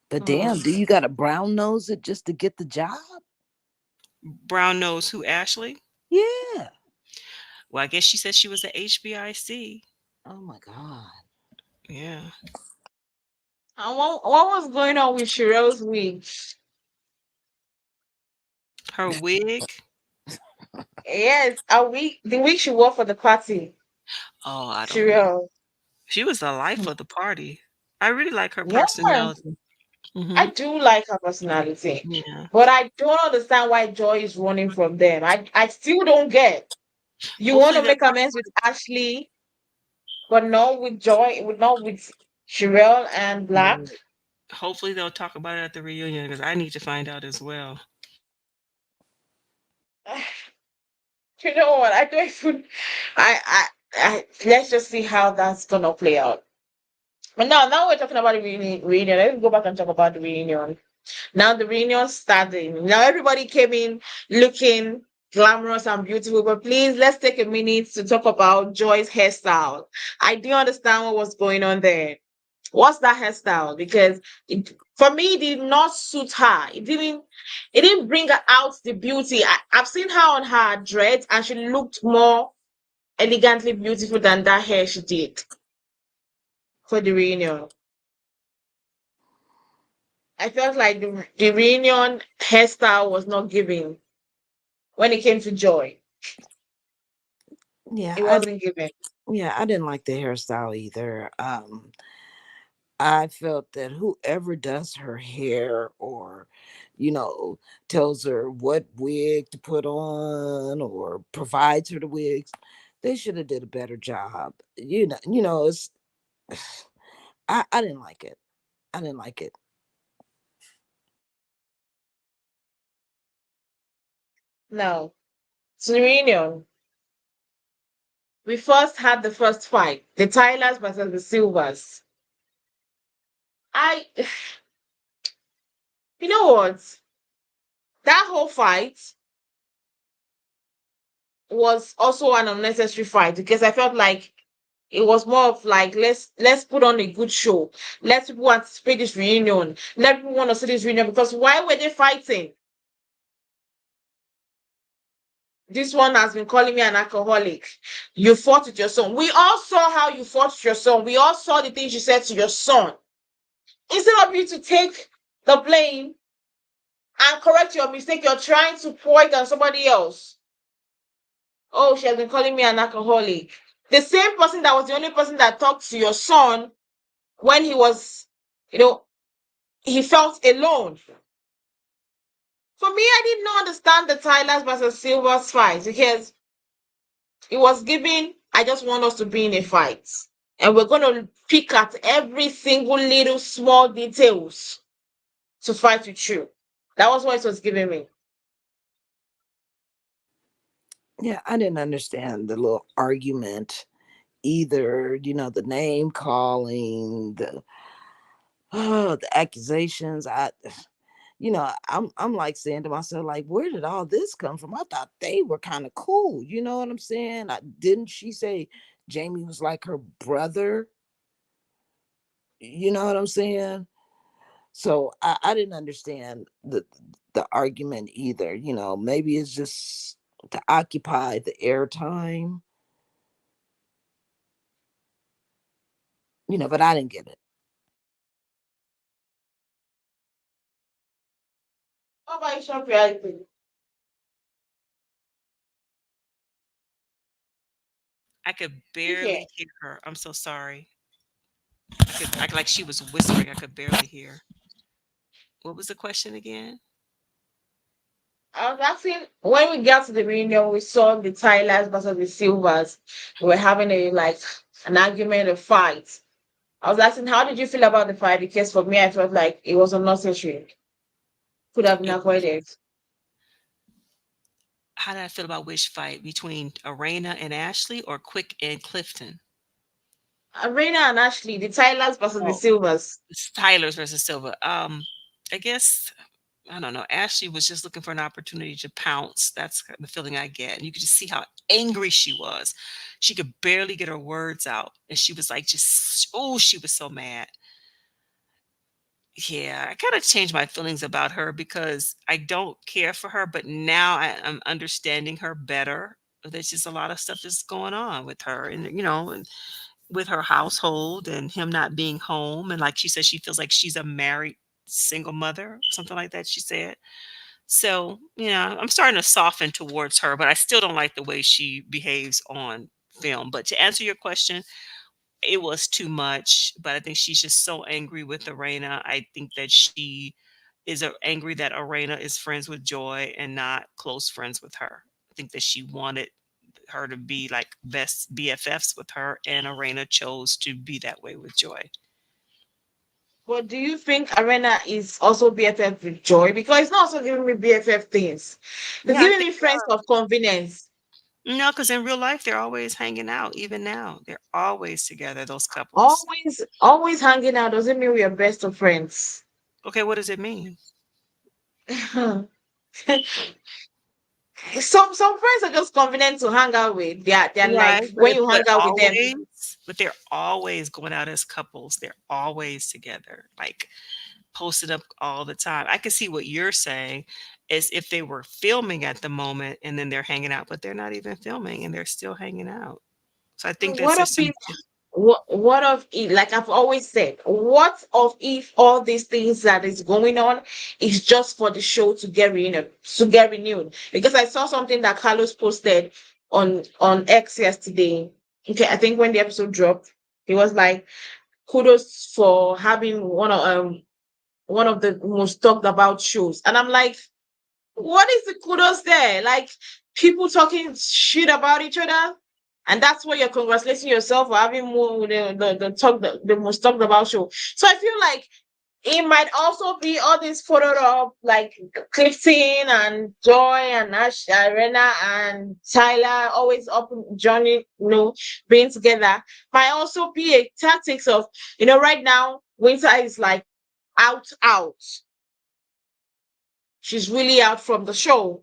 But damn, Mm. do you got to brown nose it just to get the job? Brown knows who Ashley? Yeah. Well, I guess she said she was the HBIC. Oh my God. Yeah. And what was going on with Sherelle's wig? Her wig. Yes, the week she wore for the party. Oh, I don't know. Sherelle. She was the life of the party. I really like her Yeah, personality. I Hmm. do like her personality. Yeah. But I don't understand why Joy is running from them. I still don't get. You want Hopefully to they'll make talk amends with Ashley, but not with Joy, not with Sherelle and Black. hopefully they'll talk about it at the reunion because I need to find out as well. You know what? I don't even. Let's just see how that's gonna play out. But now we're talking about the reunion. Let's go back and talk about the reunion. Now the reunion starting. Now everybody came in looking glamorous and beautiful. But please, let's take a minute to talk about Joy's hairstyle. I do understand what was going on there. What's that hairstyle? Because for me, it did not suit her. It didn't bring her out the beauty. I've seen her on her dreads and she looked more elegantly beautiful than that hair she did for the reunion. I felt like the reunion hairstyle was not giving when it came to Joy. Yeah, It wasn't giving. I didn't like the hairstyle either. I felt that whoever does her hair or, you know, tells her what wig to put on or provides her the wigs, they should have did a better job. It's I didn't like it. I didn't like it. No. So the reunion, we first had the first fight, the Tylers versus the Silvers. I, you know what? That whole fight was also an unnecessary fight because I felt like it was more of like let's put on a good show. Let people anticipate this reunion. Let people want to see this reunion because why were they fighting? this one has been calling me an alcoholic. You fought with your son. We all saw how you fought with your son. We all saw the things you said to your son. Instead of you to take the blame and correct your mistake, you're trying to point on somebody else. Oh, she has been calling me an alcoholic. The same person that was the only person that talked to your son when he was, you know, he felt alone. For me, I did not understand the Tylers versus Silvers fight because it was given, I just want us to be in a fight. And we're going to pick at every single little small details to fight with you. That was what it was giving me. Yeah, I didn't understand the little argument either. The name calling, the accusations. I'm like saying to myself, like, where did all this come from? I thought they were kind of cool. You know what I'm saying? Didn't she say Jamie was like her brother? You know what I'm saying? So I didn't understand the argument either. Maybe it's just to occupy the airtime. But I didn't get it. How about you, shop reality? I could Yeah. barely hear her. I'm so sorry. Like she was whispering. I could barely hear. What was the question again? I was asking when we got to the reunion, we saw the Tylers versus the Silvers. We were having an argument, a fight. I was asking, how did you feel about the fight? Because for me, I felt like it was unnecessary. Could have been It, avoided. how did I feel about which fight between Arena and Ashley or Quick and Clifton? Arena and Ashley, the Tylers versus the Oh, Silvers. it's Tyler's versus Silva. I guess I don't know. Ashley was just looking for an opportunity to pounce. That's the feeling I get. And you could just see how angry she was. She could barely get her words out. And she was like, just, oh, she was so mad. Yeah, I kind of changed my feelings about her because I don't care for her, but now I'm understanding her better. There's just a lot of stuff that's going on with her, and with her household and him not being home. And like she said, she feels like she's a married single mother, something like that. She said. So, I'm starting to soften towards her, but I still don't like the way she behaves on film. But to answer your question, it was too much. But I think she's just so angry with Arena. I think that she is angry that Arena is friends with Joy and not close friends with her. I think that she wanted her to be like best BFFs with her, and Arena chose to be that way with Joy. But do you think Arena is also BFF with Joy? Because it's not also giving me BFF things. It's Yeah, I giving think me friends of convenience. no, because in real life they're always hanging out. Even now, they're always together. Those couples. Always hanging out doesn't mean we are best of friends. Okay, what does it mean? Some friends are just convenient to hang out with. They're like Right, when you hang out with them. but they're always going out as couples. They're always together, like posted up all the time. I can see what you're saying is if they were filming at the moment and then they're hanging out, but they're not even filming and they're still hanging out. So I think that's What of just some. if what of if, like I've always said, what of if all these things that is going on is just for the show to get renewed? Because I saw something that Carlos posted on X yesterday. Okay, I think when the episode dropped, he was like, kudos for having one of the most talked about shows. And I'm like, what is the kudos there? Like people talking shit about each other, and that's why you're congratulating yourself for having more the most talked about show. So I feel like it might also be all this photo of like Clifton and Joy and Ash, Arena and Tyler always up Johnny, being together. Might also be a tactics of, right now Winter is like out. She's really out from the show.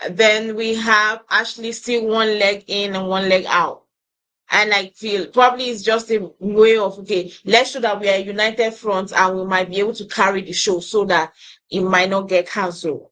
Then we have Ashley still one leg in and one leg out. And I feel probably it's just a way of, okay, let's show that we are a united front and we might be able to carry the show so that it might not get cancelled.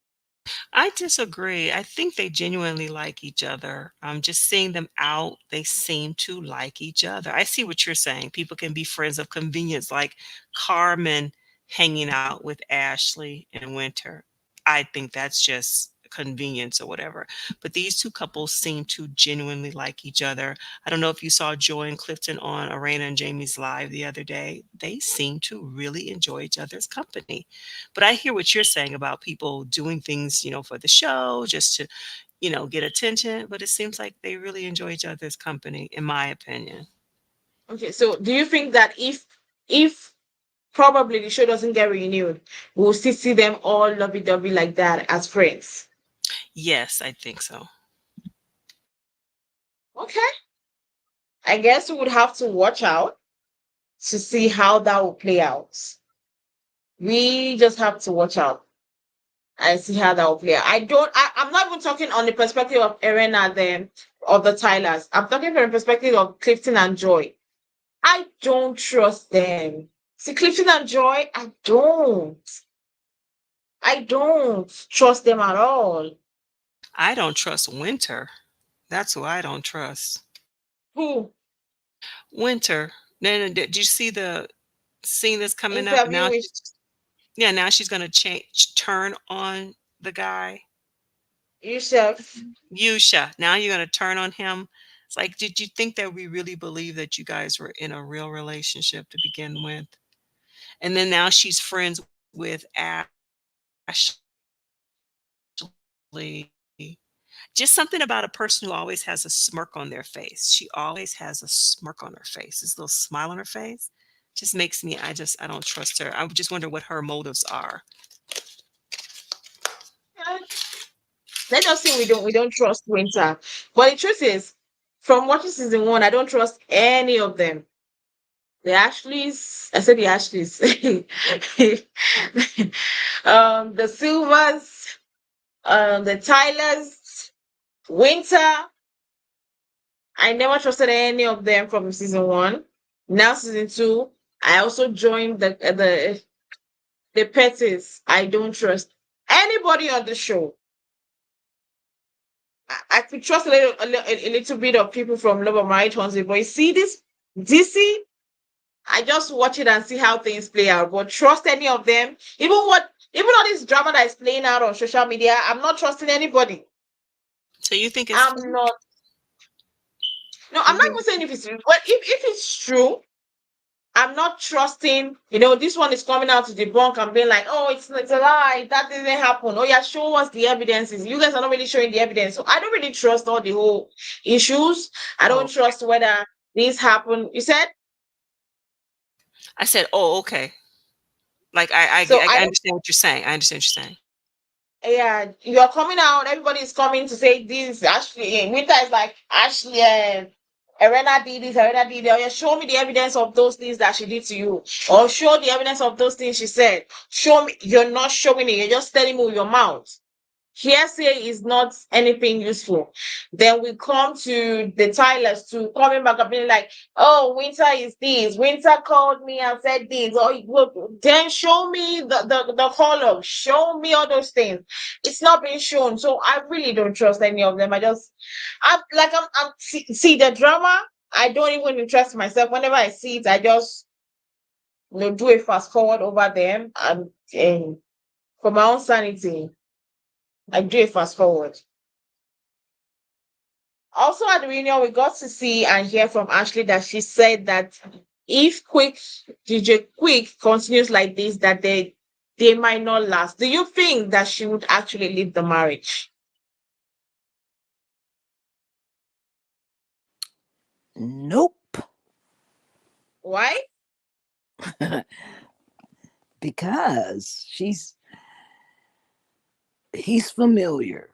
I disagree. I think they genuinely like each other. Just seeing them out, they seem to like each other. I see what you're saying. People can be friends of convenience, like Carmen hanging out with Ashley in Winter. I think that's just convenience or whatever. But these two couples seem to genuinely like each other. I don't know if you saw Joy and Clifton on Arena and Jamie's live the other day. They seem to really enjoy each other's company. But I hear what you're saying about people doing things, for the show, just to, get attention. But it seems like they really enjoy each other's company, in my opinion. Okay, so do you think that if probably the show doesn't get renewed, we'll still see them all lovey-dovey like that as friends? Yes, I think so. Okay. I guess we would have to watch out to see how that will play out. We just have to watch out and see how that will play out. I'm not even talking on the perspective of Erana then or the Tylers. I'm talking from the perspective of Clifton and Joy. I don't trust them. See, Clifton and Joy, I don't. I don't trust them at all. I don't trust Winter. That's who I don't trust. Who Winter. Then did you see the scene that's coming up? interview Now with yeah, now she's gonna turn on the guy. Yusuf? Yusha. Now you're gonna turn on him. It's like, did you think that we really believe that you guys were in a real relationship to begin with? And then now she's friends with Ashley. Just something about a person who always has a smirk on their face. She always has a smirk on her face, this little smile on her face. Just makes me, I don't trust her. I just wonder what her motives are. Let us say we don't trust Winter. But the truth is, from watching season one, I don't trust any of them. The Ashleys, I said the Ashleys. The Silvers, the Tylers, Winter. I never trusted any of them from season one. Now season two, I also joined the Petties. I don't trust anybody on the show. I could trust a little bit of people from Love and Marriage Hunting, but you see this DC, I just watch it and see how things play out. But trust any of them, even all this drama that is playing out on social media, I'm not trusting anybody. So you think it's I'm fake? not. No, I'm You not think even saying if it's true, but if it's true, I'm not trusting. This one is coming out to debunk and being like, "Oh, it's a lie. That didn't happen." Oh yeah, show us the evidences. You guys are not really showing the evidence, so I don't really trust all the whole issues. I don't oh, trust whether this happened. You said I said, oh, okay. Like I so. I understand what you're saying. I understand what you're saying. Yeah, you're coming out. Everybody is coming to say this. Ashley, Winter is like Ashley and Erana did this, Erana did that. Yeah, show me the evidence of those things that she did to you, or show the evidence of those things she said. Show me. You're not showing it. You're just telling me with your mouth. Hearsay is not anything useful. Then we come to the Tylers to coming back and being like, oh, Winter is this. Winter called me and said this. Or look, then show me the column. Show me all those things. It's not being shown. So I really don't trust any of them. I'm see the drama. I don't even interest myself. Whenever I see it, I just do a fast forward over them and for my own sanity. I do a fast forward. Also at the reunion, we got to see and hear from Ashley that she said that if DJ Quick continues like this, that they might not last. Do you think that she would actually leave the marriage? Nope. Why? Because he's familiar.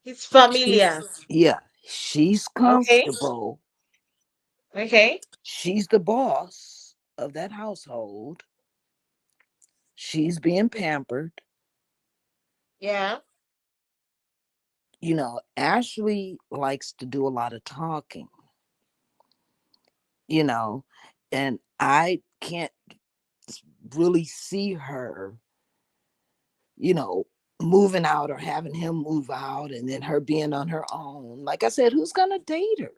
It's She's familiar. yeah, she's Okay. comfortable. Okay. She's the boss of that household. She's being pampered. Yeah. Ashley likes to do a lot of talking, you know, and I can't really see her you know, moving out or having him move out and then her being on her own. Like I said, who's going to date her?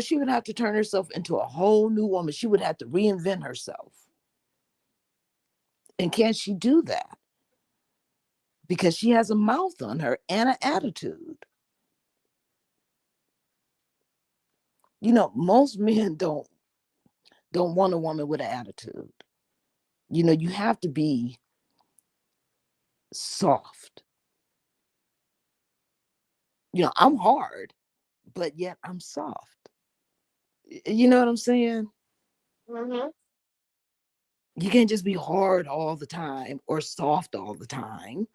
She would have to turn herself into a whole new woman. She would have to reinvent herself. And can she do that? Because she has a mouth on her and an attitude. Most men don't want a woman with an attitude. You have to be soft. I'm hard, but yet I'm soft. You know what I'm saying? Mm-hmm. You can't just be hard all the time or soft all the time.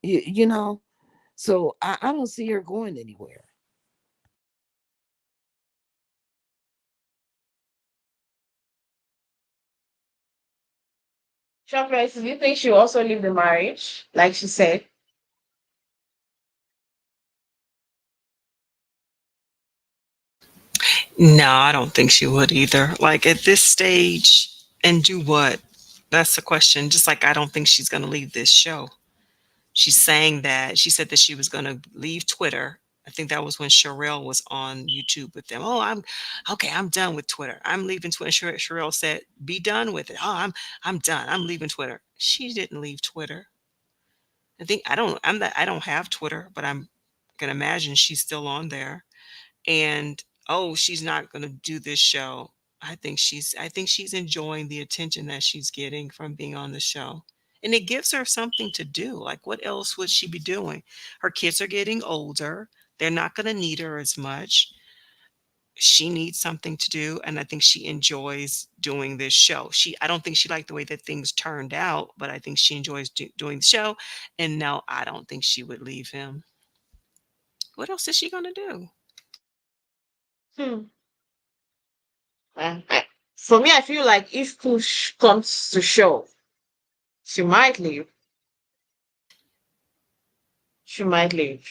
You know? So I don't see her going anywhere. Shockers, do you think she'll also leave the marriage, like she said? No, I don't think she would either. Like at this stage, and do what? That's the question. Just like I don't think she's going to leave this show. She's saying that she said that she was going to leave Twitter. I think that was when Sherelle was on YouTube with them. Oh, I'm okay. I'm done with Twitter. I'm leaving Twitter. Sherelle said, "Be done with it." Oh, I'm done. I'm leaving Twitter. She didn't leave Twitter. I think I don't. I'm that. I don't have Twitter, but I'm gonna imagine she's still on there. And oh, she's not going to do this show. I think she's enjoying the attention that she's getting from being on the show. And it gives her something to do. Like what else would she be doing? Her kids are getting older. They're not going to need her as much. She needs something to do, and I think she enjoys doing this show. I don't think she liked the way that things turned out, but I think she enjoys doing the show. And no, I don't think she would leave him. What else is she going to do? Hmm. For me, I feel like if push comes to shove, she might leave. She might leave.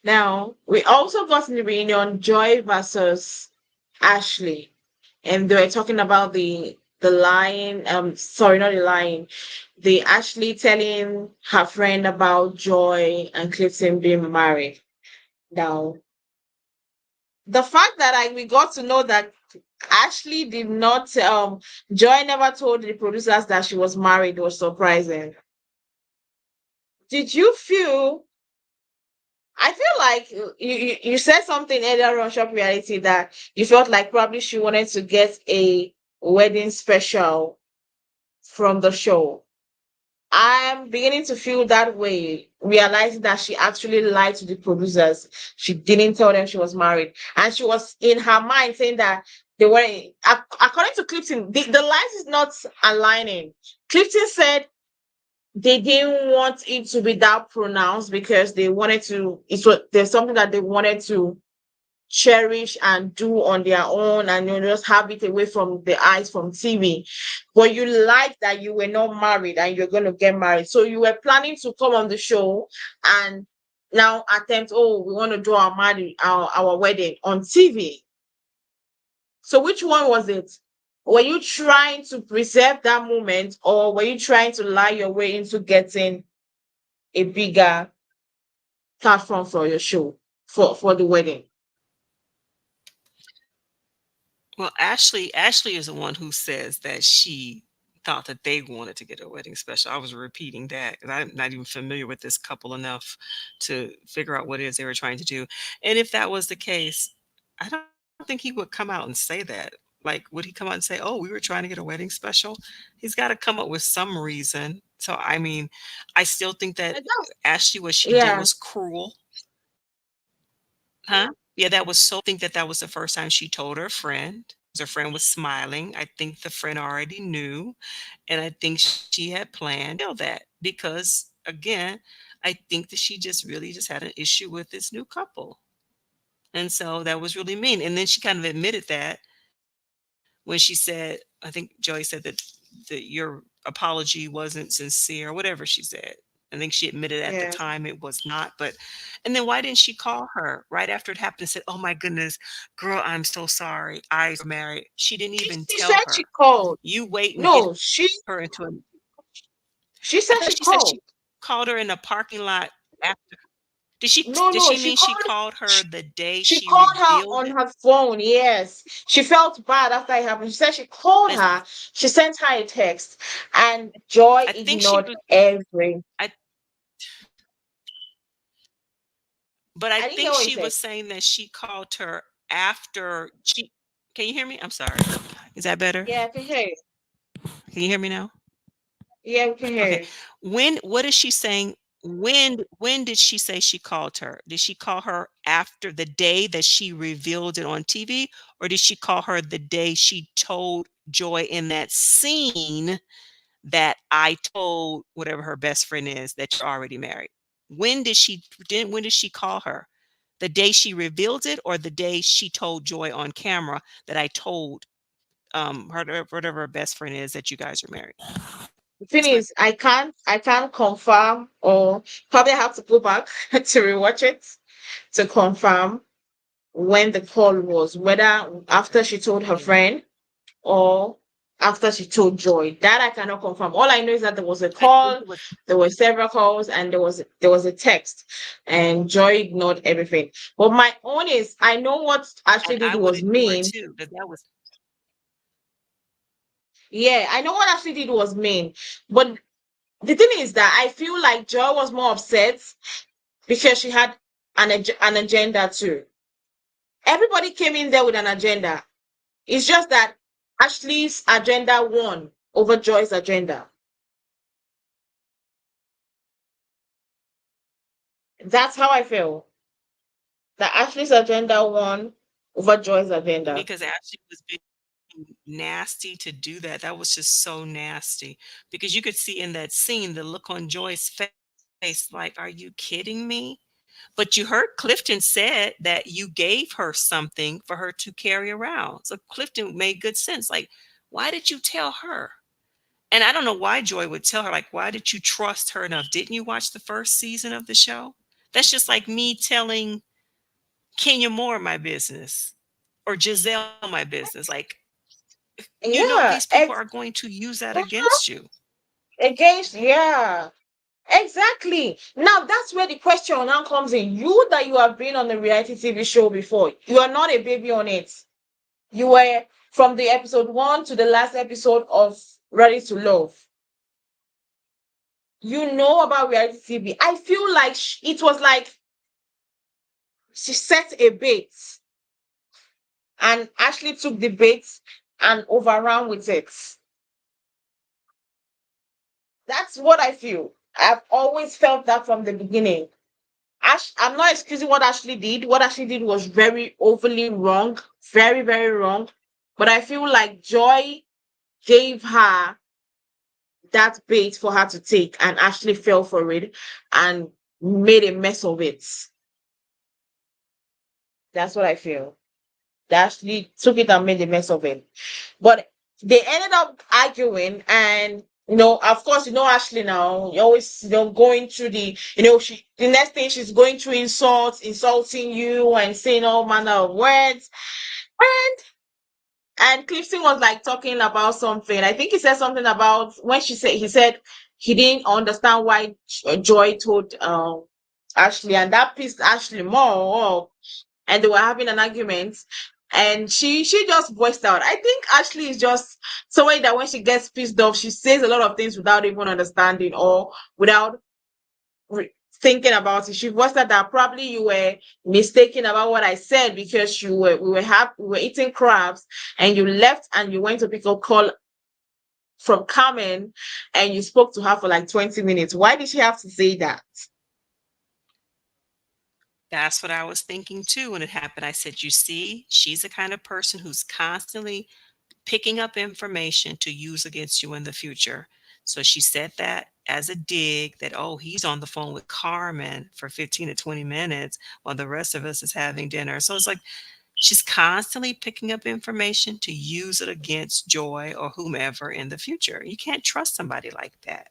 Now, we also got in the reunion Joy versus Ashley, and they were talking about the lying. Sorry, not the lying. The Ashley telling her friend about Joy and Clifton being married. Now, the fact that we got to know that Ashley did not Joy never told the producers that she was married was surprising. Did you feel I feel like you said something earlier on Shop Reality that you felt like probably she wanted to get a wedding special from the show. I'm beginning to feel that way, realizing that she actually lied to the producers. She didn't tell them she was married. And she was in her mind saying that they were, according to Clifton, the lies is not aligning. Clifton said they didn't want it to be that pronounced because they wanted to, there's something that they wanted to cherish and do on their own and just have it away from the eyes from TV. But you like that you were not married and you're going to get married. So you were planning to come on the show and now attempt, oh, we want to do our marriage, our wedding on TV. So which one was it? Were you trying to preserve that moment or were you trying to lie your way into getting a bigger platform for your show for the wedding? Well, Ashley is the one who says that she thought that they wanted to get a wedding special. I was repeating that because I'm not even familiar with this couple enough to figure out what it is they were trying to do. And if that was the case, I don't think he would come out and say that. Like, would he come out and say, "Oh, we were trying to get a wedding special"? He's got to come up with some reason. So, I mean, I still think that Like that. Ashley, what she did Yeah. was cruel. Huh? Yeah, that was so cruel. I think that that was the first time she told her friend. Her friend was smiling. I think the friend already knew, and I think she had planned to reveal that because, again, I think that she just really just had an issue with this new couple, and so that was really mean. And then she kind of admitted that when she said, I think Joey said that your apology wasn't sincere, whatever she said. I think she admitted at the Yeah. time it was not, but and then why didn't she call her right after it happened and said, "Oh my goodness, girl, I'm so sorry. I married." She didn't even She tell said she her. called. You wait and get No, her into a she I said thought she she said she called. called her in the parking lot after. No, Did no, she she mean she called. called her the day She she called her revealed on it? her phone. Yes, she felt bad after it happened. She said she called It's, her. She sent her a text, and Joy I think she ignored was every. I but I I didn't think hear what you she said. was saying that she called her after she Can you hear me? I'm sorry. Is that better? Yeah, I can hear you. Can you hear me now? Yeah, we can hear Okay. you. What is she saying? When did she say she called her? Did she call her after the day that she revealed it on TV, or did she call her the day she told Joy in that scene that I told whatever her best friend is that you're already married? When did she call her? The day she revealed it, or the day she told Joy on camera that I told her whatever her best friend is that you guys are married? The thing That's my is, I can't confirm, or probably I have to go back to rewatch it to confirm when the call was, whether after she told her yeah. friend or after she told Joy. That I cannot confirm. All I know is that there was a I think call, it was there were several calls, and there was a text, and Joy ignored everything. But my own is, I know what Ashley and did I would was ignore it mean. too, because that was Yeah, I know what Ashley did was mean. But the thing is that I feel like Joy was more upset because she had an agenda too. Everybody came in there with an agenda. It's just that Ashley's agenda won over Joy's agenda. That's how I feel. That Ashley's agenda won over Joy's agenda. because Ashley was being nasty to do that. That was just so nasty because you could see in that scene the look on Joy's face, like, "Are you kidding me?" But you heard Clifton said that you gave her something for her to carry around. So Clifton made good sense. Like, why did you tell her? And I don't know why Joy would tell her, like, why did you trust her enough? Didn't you watch the first season of the show? That's just like me telling Kenya Moore my business or Giselle my business. Like, these Yeah, people are going to use that against you. against, yeah, exactly. Now that's where the question now comes in. You that you have been on the reality TV show before, you are not a baby on it. You were from the episode 1 to the last episode of Ready to Love. You know about reality TV. I feel like it was like she set a bait, and Ashley took the bait and overran with it. That's what I feel. I've always felt that from the beginning. I'm not excusing what Ashley did. What Ashley did was very overly wrong, very, very wrong. But I feel like Joy gave her that bait for her to take, and Ashley fell for it and made a mess of it. That's what I feel. Ashley took it and made a mess of it. But they ended up arguing, and of course, Ashley now, you always, going through the next thing she's going through insults, insulting you and saying all manner of words. And Clifton was like talking about something. I think he said something about when he said he didn't understand why Joy told Ashley, and that pissed Ashley more off, and they were having an argument, and she just voiced out. I think Ashley is just somebody that when she gets pissed off, she says a lot of things without even understanding or without thinking about it. She voiced out that probably you were mistaken about what I said because we were eating crabs, and you left and you went to pick a call from Carmen, and you spoke to her for like 20 minutes. Why did she have to say that? That's what I was thinking too when it happened. I said, you see, she's the kind of person who's constantly picking up information to use against you in the future. So she said that as a dig that, oh, he's on the phone with Carmen for 15 to 20 minutes while the rest of us is having dinner. So it's like she's constantly picking up information to use it against Joy or whomever in the future. You can't trust somebody like that.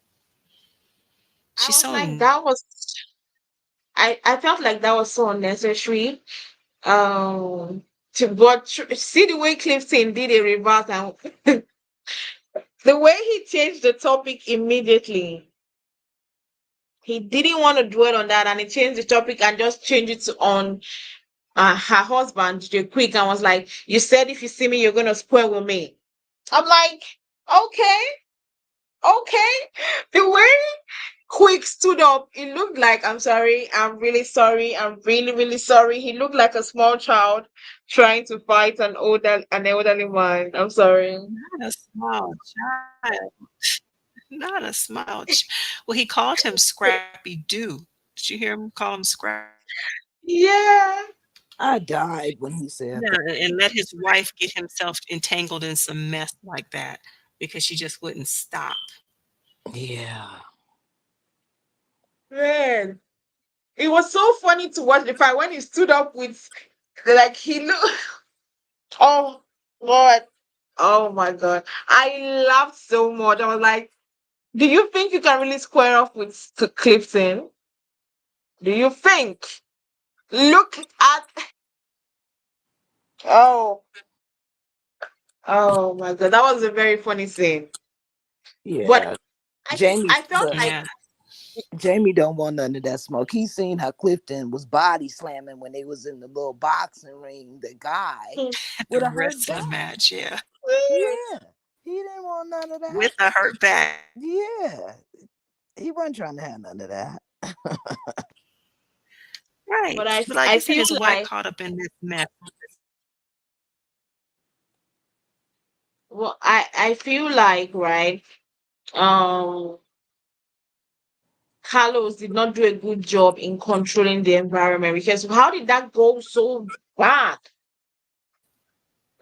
I She's was so like, that was I felt like that was so unnecessary. Um, see the way Clifton did a reverse and the way he changed the topic immediately. He didn't want to dwell on that, and he changed the topic and just changed it on her husband real quick and was like, "You said if you see me, you're gonna spoil with me." I'm like, okay, okay. The way Quick stood up, it looked like, "I'm sorry, I'm really sorry, I'm really, really sorry." He looked like a small child trying to fight an elderly man. I'm sorry. not a small child. Not a well, he called him Scrappy Doo. Did you hear him call him Scrappy Doo? Yeah. I died when he said Yeah, that. and let his wife get himself entangled in some mess like that because she just wouldn't stop. Yeah. Man. It was so funny to watch the fight when he stood up with, like, he looked. Oh, God. Oh, my God. I laughed so much. I was like, do you think you can really square off with Clifton? Do you think? Look at. Oh, oh, my God. That was a very funny scene. But Yeah. I Jamie's felt but like, Yeah, Jamie don't want none of that smoke. He's seen how Clifton was body slamming when they was in the little boxing ring, the guy the with a hurt wrestling back. match, yeah, Yeah. He didn't want none of with that. a hurt back. Yeah. He wasn't trying to have none of that. Right, but but like I you said, feel his wife like, caught up in this mess. well, I feel like, right, um, Carlos did not do a good job in controlling the environment, because how did that go so bad?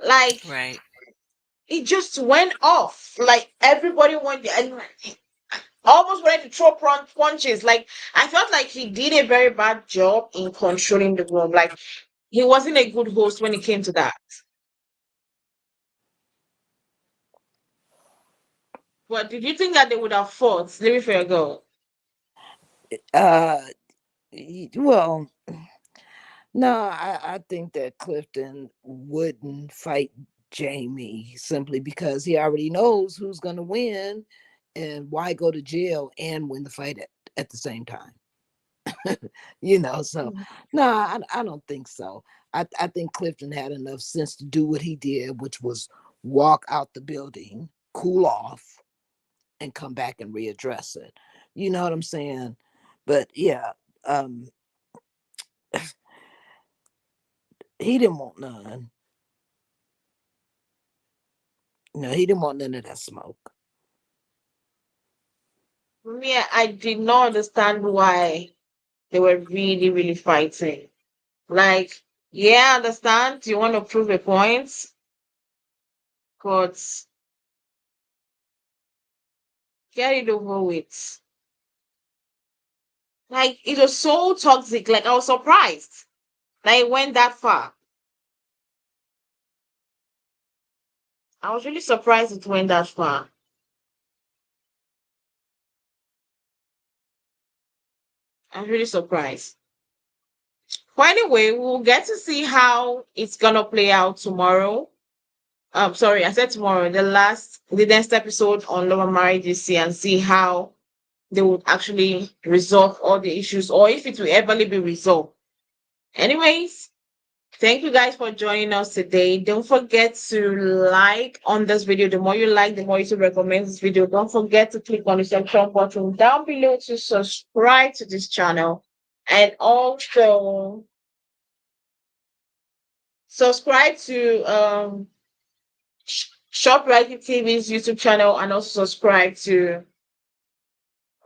Like, Right. it just went off. Like, everybody went and almost ready to throw punches. Like, I felt like he did a very bad job in controlling the room. Like, he wasn't a good host when it came to that. But did you think that they would have fought? Let me fair go. Uh well, no, I think that Clifton wouldn't fight Jamie simply because he already knows who's gonna win and why go to jail and win the fight at the same time. So no, I don't think so. I think Clifton had enough sense to do what he did, which was walk out the building, cool off, and come back and readdress it. You know what I'm saying? But yeah, um, he didn't want none. No, he didn't want none of that smoke. Me, I did not understand why they were really, really fighting. Like, yeah, I understand you want to prove a point, but get it over with. Like, it was so toxic. Like, I was surprised that it went that far. I was really surprised it went that far. I was really surprised. Well, anyway, we'll get to see how it's gonna play out tomorrow. Sorry, I said tomorrow. The next episode on Love and Marriage DC, and see how they would actually resolve all the issues, or if it will ever be resolved. Anyways, thank you guys for joining us today. Don't forget to like on this video. The more you like, the more you recommend this video. Don't forget to click on the subscribe button down below to subscribe to this channel. And also subscribe to ShopRite TV's YouTube channel, and also subscribe to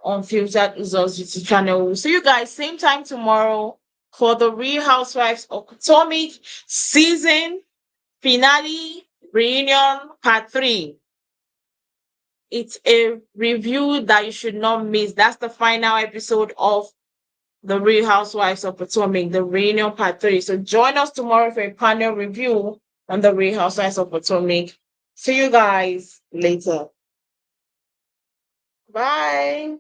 Unfiltered Results YouTube channel. We'll see you guys same time tomorrow for the Real Housewives of Potomac season finale reunion part 3. It's a review that you should not miss. That's the final episode of the Real Housewives of Potomac, the reunion part 3. So join us tomorrow for a panel review on the Real Housewives of Potomac. See you guys later. Bye.